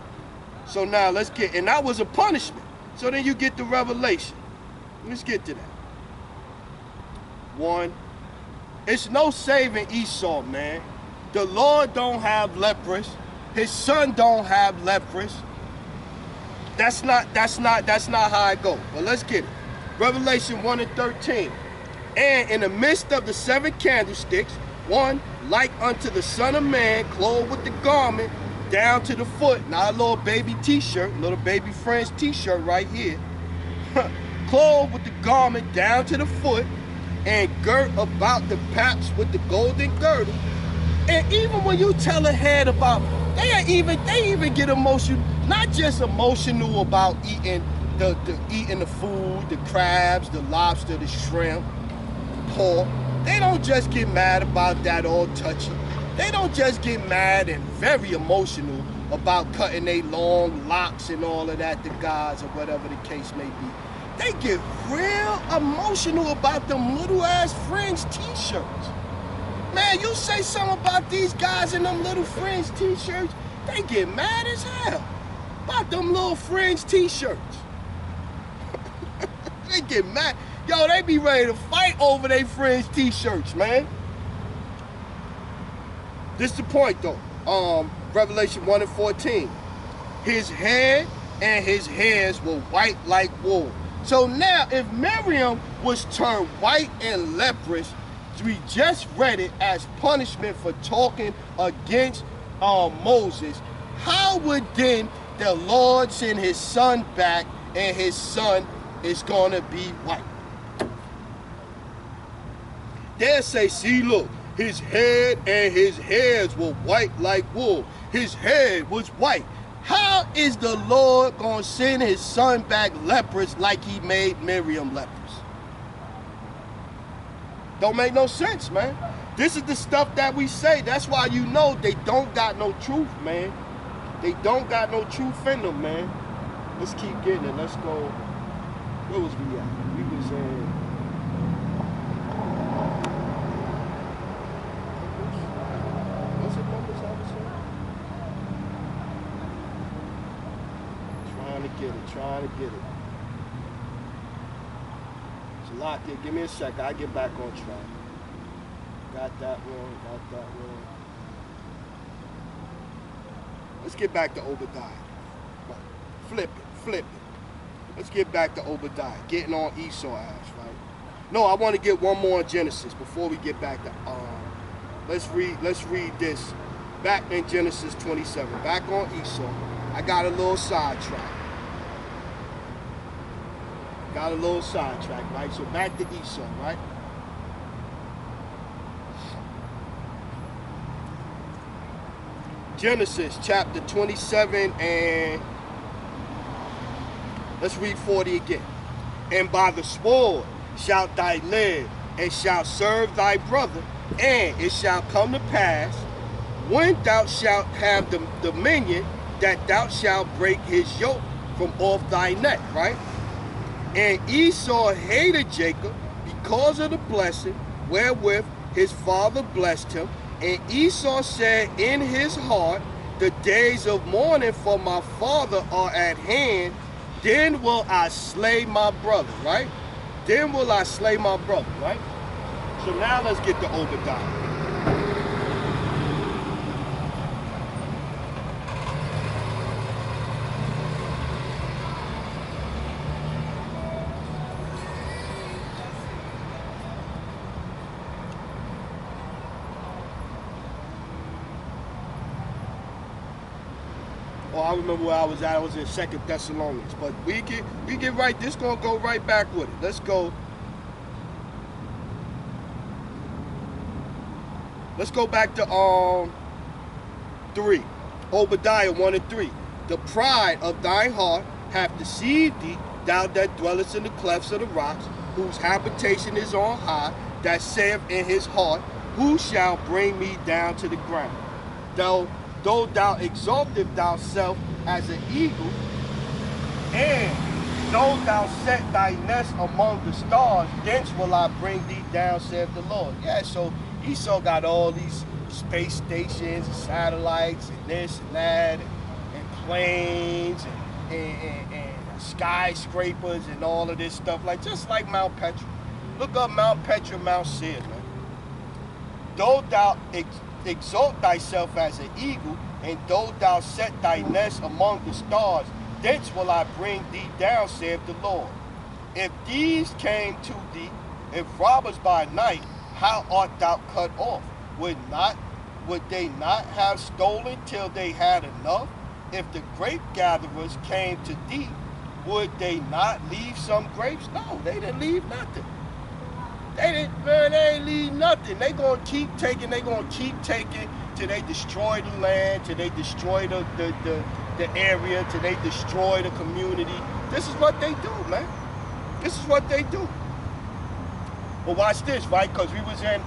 So now let's get, and that was a punishment. So then you get the revelation. Let's get to that. 1, it's no saving Esau, man. The Lord don't have leprous. His son don't have leprous. That's not how it goes. But let's get it. Revelation 1:13. And in the midst of the 7 candlesticks, one like unto the Son of Man, clothed with the garment down to the foot. Not a little baby t-shirt, little baby friend's t-shirt right here. Clothed with the garment down to the foot, and girt about the paps with the golden girdle. And even when you tell a head about, they even get emotional, not just emotional about eating the food, the crabs, the lobster, the shrimp, pork. They don't just get mad about that all touchy. They don't just get mad and very emotional about cutting their long locks and all of that, the guys or whatever the case may be. They get real emotional about them little ass Fringe t-shirts. Man, you say something about these guys in them little Fringe t-shirts, they get mad as hell about them little Fringe t-shirts. They get mad. Yo, they be ready to fight over their Fringe t-shirts, man. This is the point though. Revelation 1:14. His head and his hairs were white like wool. So now, if Miriam was turned white and leprous, we just read it as punishment for talking against Moses, how would then the Lord send his son back and his son is going to be white? They'll say, see, look, his head and his hairs were white like wool. His head was white. How is the Lord going to send his son back leprous like he made Miriam leprous? Don't make no sense, man. This is the stuff that we say. That's why you know they don't got no truth, man. They don't got no truth in them, man. Let's keep getting it. Let's go. Where was we at? We was in... What's it numbers I was saying? Trying to get it. So lot there. Give me a second. I get back on track. Got that one. Got that one. Let's get back to Obadiah. Flip it. Flip it. Let's get back to Obadiah. Getting on Esau ass, right? No, I want to get one more in Genesis before we get back to let's read this. Back in Genesis 27. Back on Esau. I got a little sidetrack. Right? So back to Esau, right? Genesis chapter 27 and let's read 40 again. And by the sword shalt thou live, and shalt serve thy brother, and it shall come to pass, when thou shalt have the dominion, that thou shalt break his yoke from off thy neck, right? And Esau hated Jacob because of the blessing wherewith his father blessed him. And Esau said in his heart, the days of mourning for my father are at hand, then will I slay my brother, right? Then will I slay my brother, right? So now let's get to Obadiah. Oh, I remember where I was at. I was in 2 Thessalonians. But we get right. This gonna go right back with it. Let's go. Let's go back to 3. Obadiah 1 and 3. The pride of thine heart hath deceived thee, thou that dwellest in the clefts of the rocks, whose habitation is on high, that saith in his heart, who shall bring me down to the ground? Though thou exaltest thyself as an eagle, and though thou set thy nest among the stars, thence will I bring thee down, saith the Lord. Yeah, so Esau got all these space stations and satellites and this and that and planes and skyscrapers and all of this stuff, like just like Mount Petra. Look up Mount Petra, Mount Seir, man. Though thou exalt thyself as an eagle, and though thou set thy nest among the stars, thence will I bring thee down, saith the Lord. If these came to thee, if robbers by night, how art thou cut off? Would they not have stolen till they had enough? If the grape gatherers came to thee, would they not leave some grapes? No, they didn't leave nothing. They ain't leave nothing. They gonna keep taking, till they destroy the land, till they destroy the area, till they destroy the community. This is what they do, man. This is what they do. But watch this, right? Because we was in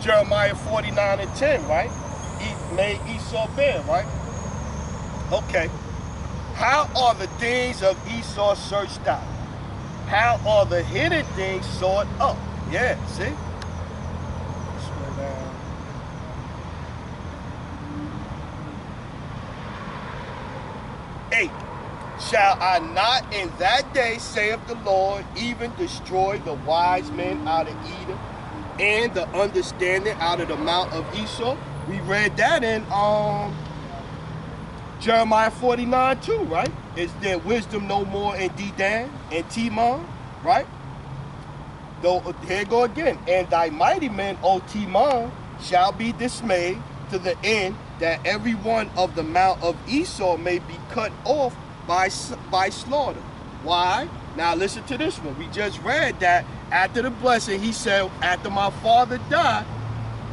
Jeremiah 49 and 10, right? He made Esau bare, right? Okay. How are the things of Esau searched out? How are the hidden things sought up? Yeah, see? Scroll down. Eight. Shall I not in that day, saith the Lord, even destroy the wise men out of Edom and the understanding out of the mount of Esau? We read that in Jeremiah 49 too, right? Is there wisdom no more in Dedan and Timon, right? Though here go again. And thy mighty men, O Timon, shall be dismayed to the end that every one of the mount of Esau may be cut off by slaughter. Why? Now listen to this one. We just read that after the blessing, he said, after my father died,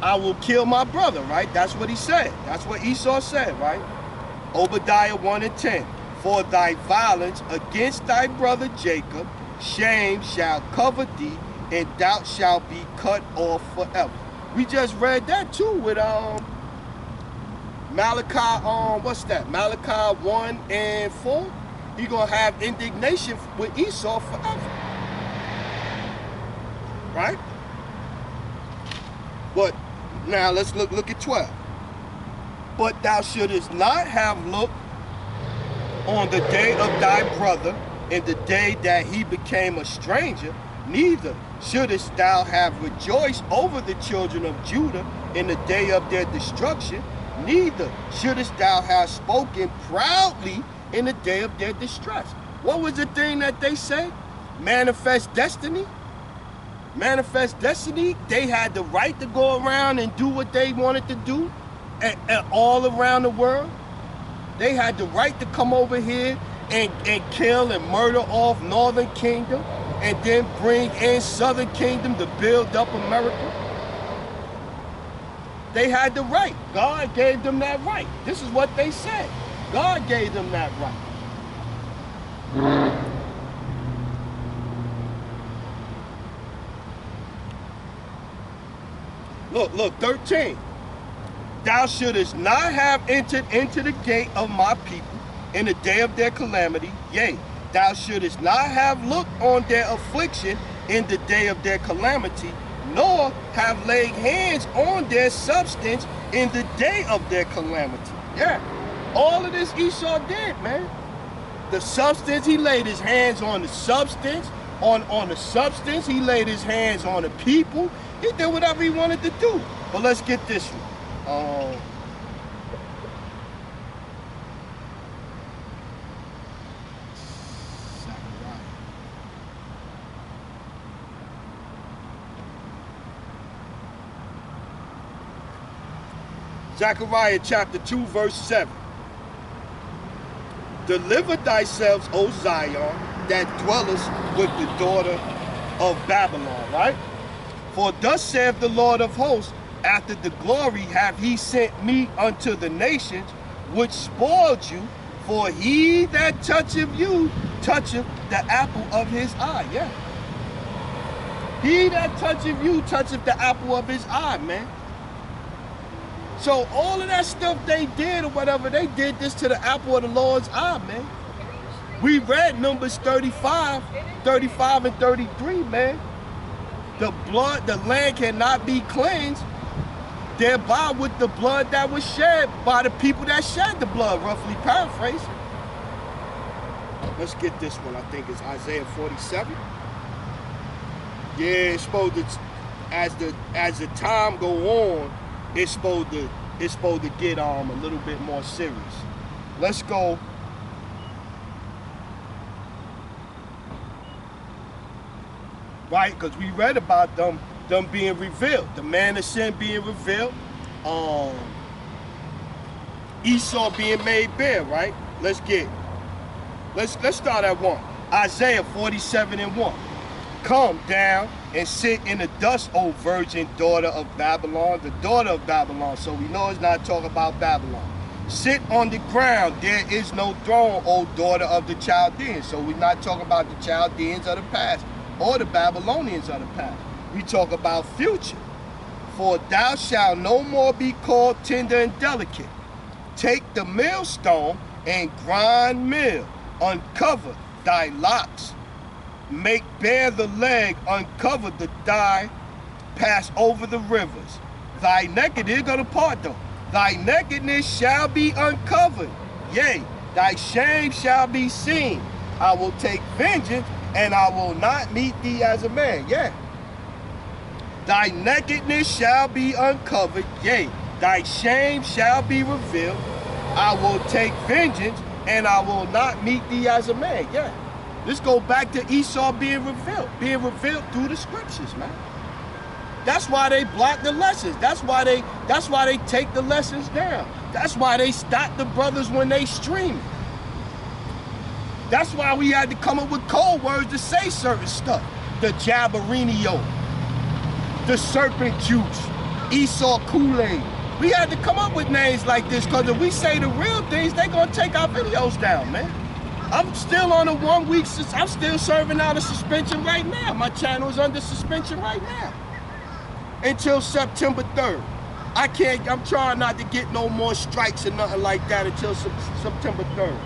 I will kill my brother, right? That's what he said. That's what Esau said, right? Obadiah 1 and 10. For thy violence against thy brother Jacob, shame shall cover thee, and thou shalt be cut off forever. We just read that too with Malachi, what's that? Malachi 1 and 4. He gonna have indignation with Esau forever. Right? But now let's look at 12. But thou shouldest not have looked on the day of thy brother, in the day that he became a stranger, neither shouldest thou have rejoiced over the children of Judah in the day of their destruction, neither shouldest thou have spoken proudly in the day of their distress. What was the thing that they said? Manifest destiny? Manifest destiny? They had the right to go around and do what they wanted to do and all around the world. They had the right to come over here and kill and murder off Northern Kingdom and then bring in Southern Kingdom to build up America. They had the right. God gave them that right. This is what they said. God gave them that right. Look, 13. Thou shouldest not have entered into the gate of my people in the day of their calamity. Yea, thou shouldest not have looked on their affliction in the day of their calamity, nor have laid hands on their substance in the day of their calamity. Yeah, all of this Esau did, man. The substance, he laid his hands on the substance. On the substance, he laid his hands on the people. He did whatever he wanted to do. But let's get this one. Zechariah chapter 2, verse 7. Deliver thyself, O Zion, that dwellest with the daughter of Babylon, right? For thus saith the Lord of hosts, after the glory have he sent me unto the nations, which spoiled you, for he that toucheth you, toucheth the apple of his eye. Yeah. He that toucheth you, toucheth the apple of his eye, man. So all of that stuff they did or whatever, they did this to the apple of the Lord's eye, man. We read Numbers 35 and 33, man. The blood, the land cannot be cleansed thereby with the blood that was shed by the people that shed the blood, roughly paraphrased. Let's get this one. I think it's Isaiah 47. Yeah, it's supposed to, as the time go on, it's supposed to get a little bit more serious. Let's go. Right, because we read about them being revealed, the man of sin being revealed, Esau being made bare, right? Let's start at 1. Isaiah 47 and 1. Come down and sit in the dust, O virgin daughter of Babylon, the daughter of Babylon. So we know it's not talking about Babylon. Sit on the ground, there is no throne, O daughter of the Chaldeans. So we're not talking about the Chaldeans of the past or the Babylonians of the past. We talk about future. For thou shalt no more be called tender and delicate. Take the millstone and grind meal. Uncover thy locks. Make bare the leg. Uncover the thigh. Pass over the rivers. Thy nakedness, go to part though. Thy nakedness shall be uncovered. Yea, thy shame shall be seen. I will take vengeance, and I will not meet thee as a man. Yeah. Thy nakedness shall be uncovered. Yea, thy shame shall be revealed. I will take vengeance, and I will not meet thee as a man. Yeah. Let's go back to Esau being revealed through the scriptures, man. That's why they block the lessons. That's why they take the lessons down. That's why they stop the brothers when they stream. That's why we had to come up with code words to say certain stuff. The Jabberino, the serpent juice, Esau Kool-Aid. We had to come up with names like this because if we say the real things, they gonna take our videos down, man. I'm still on a 1 week, I'm still serving out a suspension right now. My channel is under suspension right now. Until September 3rd. I'm trying not to get no more strikes or nothing like that until September 3rd.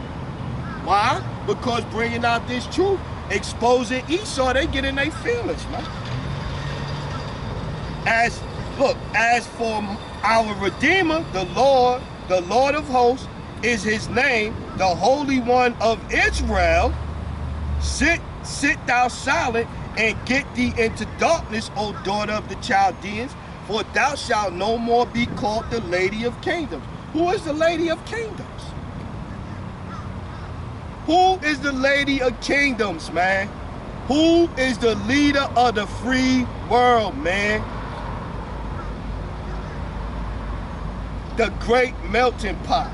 Why? Because bringing out this truth, exposing Esau, they get in their feelings, man. As for our Redeemer, the Lord of hosts is his name, the Holy One of Israel, Sit thou silent, and get thee into darkness, O daughter of the Chaldeans, for thou shalt no more be called the Lady of Kingdoms. Who is the Lady of Kingdoms? Who is the Lady of Kingdoms, man? Who is the leader of the free world, man? The great melting pot.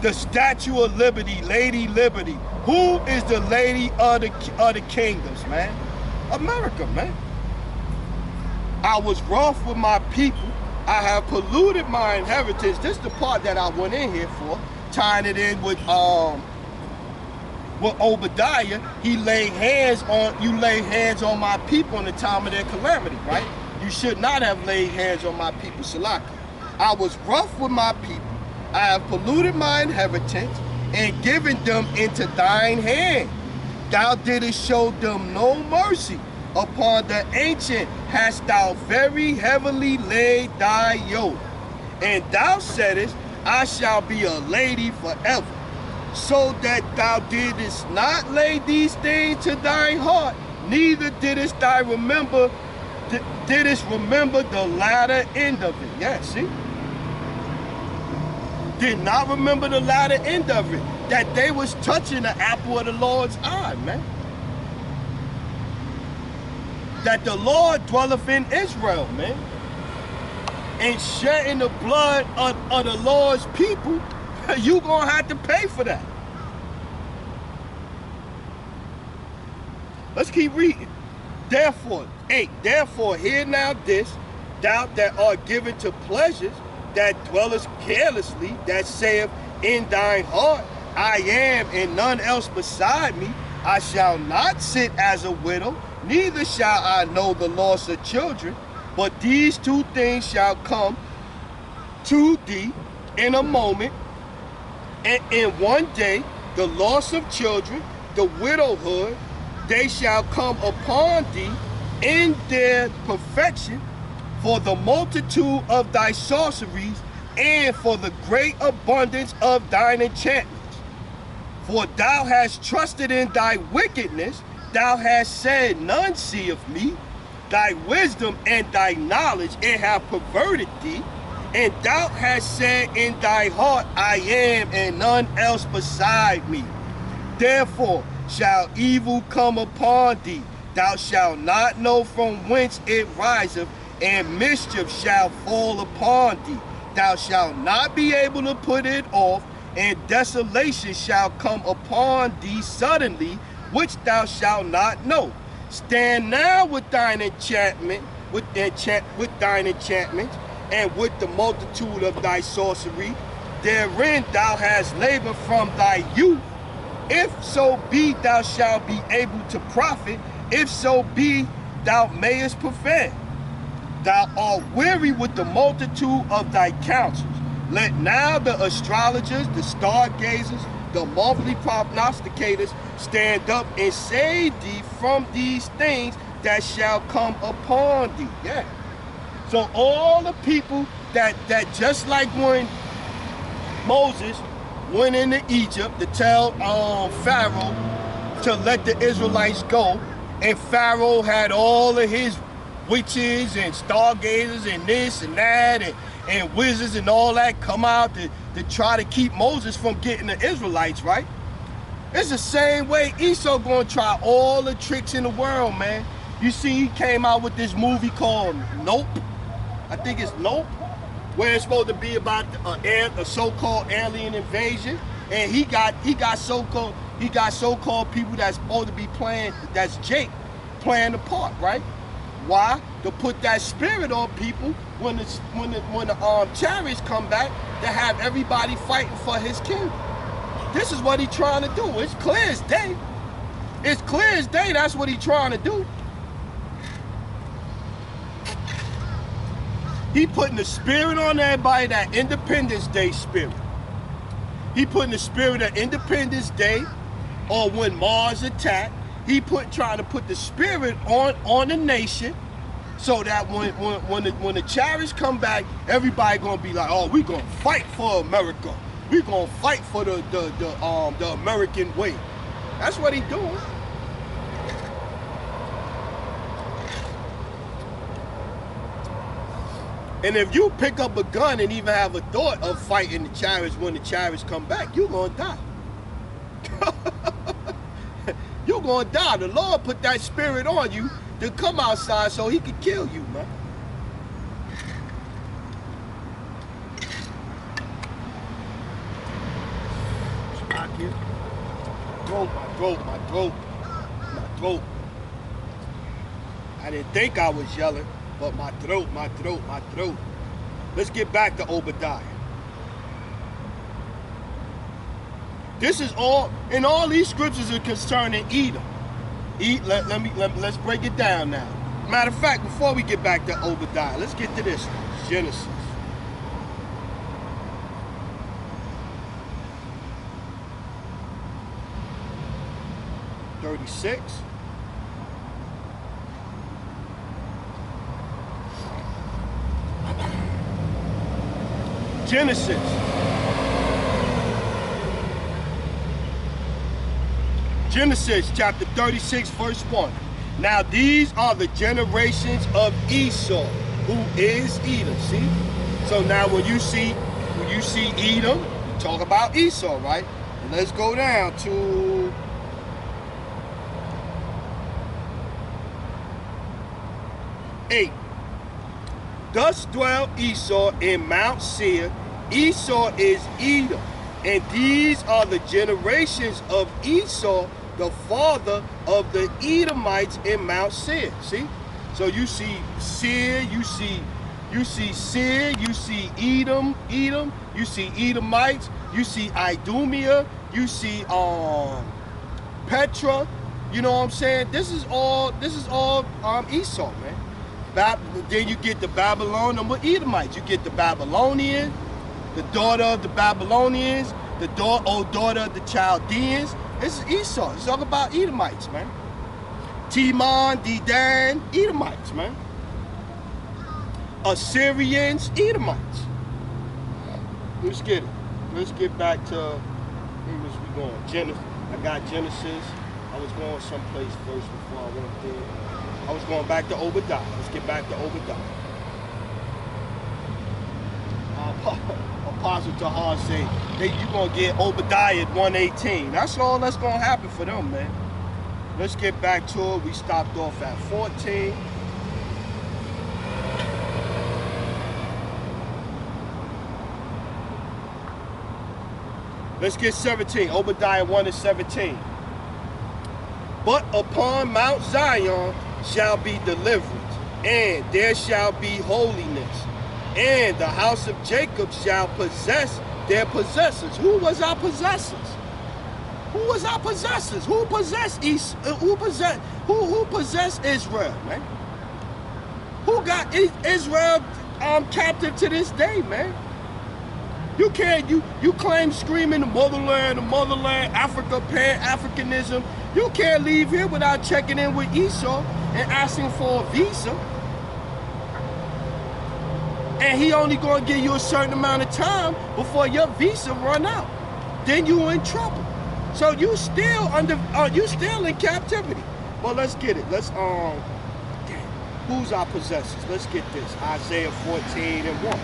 The Statue of Liberty, Lady Liberty. Who is the Lady of the Kingdoms, man? America, man. I was wroth with my people. I have polluted my inheritance. This is the part that I went in here for, tying it in with Obadiah. He laid hands on, you lay hands on my people in the time of their calamity, right? You should not have laid hands on my people, Salaki. I was rough with my people. I have polluted my inheritance and given them into thine hand. Thou didst show them no mercy. Upon the ancient hast thou very heavily laid thy yoke. And thou saidest, I shall be a lady forever. So that thou didst not lay these things to thine heart, neither didst thou remember the latter end of it. Yeah, see? Did not remember the latter end of it. That they was touching the apple of the Lord's eye, man. That the Lord dwelleth in Israel, man. And shedding the blood of the Lord's people, you gonna have to pay for that. Let's keep reading. Therefore, 8, therefore hear now this, thou that art given to pleasures, that dwellest carelessly, that saith in thine heart, I am and none else beside me. I shall not sit as a widow, neither shall I know the loss of children. But these two things shall come to thee in a moment, and in one day, the loss of children, the widowhood, they shall come upon thee in their perfection, for the multitude of thy sorceries, and for the great abundance of thine enchantments. For thou hast trusted in thy wickedness, thou hast said, none seeth me. Thy wisdom and thy knowledge, it hath perverted thee. And thou hast said in thy heart, I am, and none else beside me. Therefore shall evil come upon thee. Thou shalt not know from whence it riseth, and mischief shall fall upon thee. Thou shalt not be able to put it off, and desolation shall come upon thee suddenly, which thou shalt not know. Stand now with thine enchantment, with thine enchantment, and with the multitude of thy sorcery. Therein thou hast labored from thy youth. If so be thou shalt be able to profit, if so be thou mayest perfect. Thou art weary with the multitude of thy counsels. Let now the astrologers, the stargazers, the monthly prognosticators stand up and save thee from these things that shall come upon thee. Yeah. So all the people that just like when Moses went into Egypt to tell Pharaoh to let the Israelites go, and Pharaoh had all of his witches and stargazers and this and that and wizards and all that come out to try to keep Moses from getting the Israelites, right? It's the same way Esau gonna try all the tricks in the world, man. You see, he came out with this movie called Nope. I think it's Nope, where it's supposed to be about a so-called alien invasion, and he got so-called people that's supposed to be playing, that's Jake, playing the part, right? Why? To put that spirit on people when the chariots come back, to have everybody fighting for his kingdom. This is what he's trying to do. It's clear as day. It's clear as day that's what he's trying to do. He putting the spirit on everybody, that Independence Day spirit. He putting the spirit of Independence Day, or when Mars attacked. He trying to put the spirit on the nation, so that when the chariots come back, everybody gonna be like, oh, we gonna fight for America. We gonna fight for the American way. That's what he doing. And if you pick up a gun and even have a thought of fighting the chariots when the chariots come back, you're going to die. You're going to die. The Lord put that spirit on you to come outside so he could kill you, man. My throat. I didn't think I was yelling, but my throat. Let's get back to Obadiah. This is all, and all these scriptures are concerning Edom. Let's break it down now. Matter of fact, before we get back to Obadiah, let's get to this one, Genesis. Genesis chapter 36 verse 1. Now these are the generations of Esau, who is Edom. See? So now when you see Edom, you talk about Esau, right? And let's go down to (8). Thus dwelt Esau in Mount Seir. Esau is Edom, and these are the generations of Esau, the father of the Edomites in Mount Seir. See? So you see Seir, you see Seir, you see Edom, you see Edomites, you see Idumea, you see Petra. You know what I'm saying? This is all Esau, man. Then you get the Babylonian Edomites. You get the Babylonians, the daughter of the Babylonians, the daughter of the Chaldeans. This is Esau. It's all about Edomites, man. Timon, Dedan, Edomites, man. Assyrians, Edomites. Let's get it. Let's get back to where was we going? Genesis. I got Genesis. I was going someplace first before I went there. I was going back to Obadiah. Let's get back to Obadiah. Apostle Tahar say, you're going to get Obadiah at 118. That's all that's going to happen for them, man. Let's get back to it. We stopped off at 14. Let's get 17. Obadiah 1:17. But upon Mount Zion shall be deliverance, and there shall be holiness, and the house of Jacob shall possess their possessors. Who was our possessors? Who was our possessors? Who possessed who possessed Israel, man? Who got Israel captive to this day, man? You can't, you claim screaming the motherland, Africa, Pan-Africanism. You can't leave here without checking in with Esau and asking for a visa. And he only gonna give you a certain amount of time before your visa run out. Then you in trouble. So you still in captivity. Well, let's get it. Let's who's our possessors? Let's get this. Isaiah 14:1.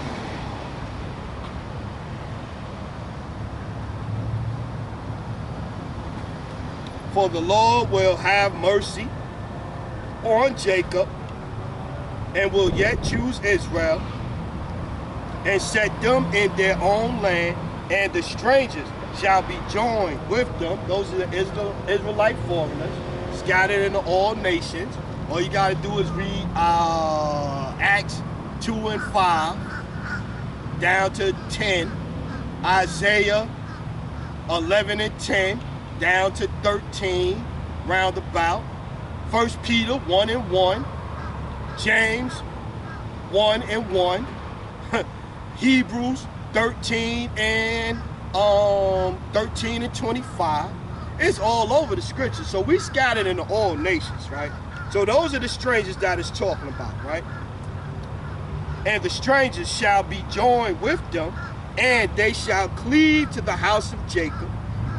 For the Lord will have mercy on Jacob, and will yet choose Israel, and set them in their own land, and the strangers shall be joined with them. Those are the Israelite foreigners, scattered into all nations. All you got to do is read Acts 2:5 down to 10, Isaiah 11:10 down to 13, roundabout. 1 Peter 1:1, James 1:1, Hebrews 13 and 25. It's all over the scriptures. So we scattered into all nations, right? So those are the strangers that it's talking about, right? And the strangers shall be joined with them, and they shall cleave to the house of Jacob,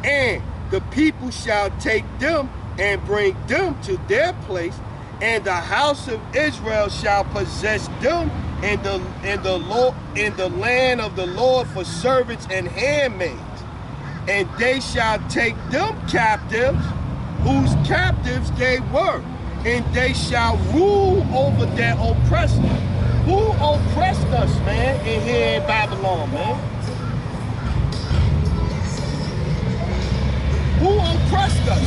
and the people shall take them and bring them to their place, and the house of Israel shall possess them in the land of the Lord for servants and handmaids. And they shall take them captives, whose captives they were, and they shall rule over their oppressors. Who oppressed us, man, in here in Babylon, man? Who oppressed us?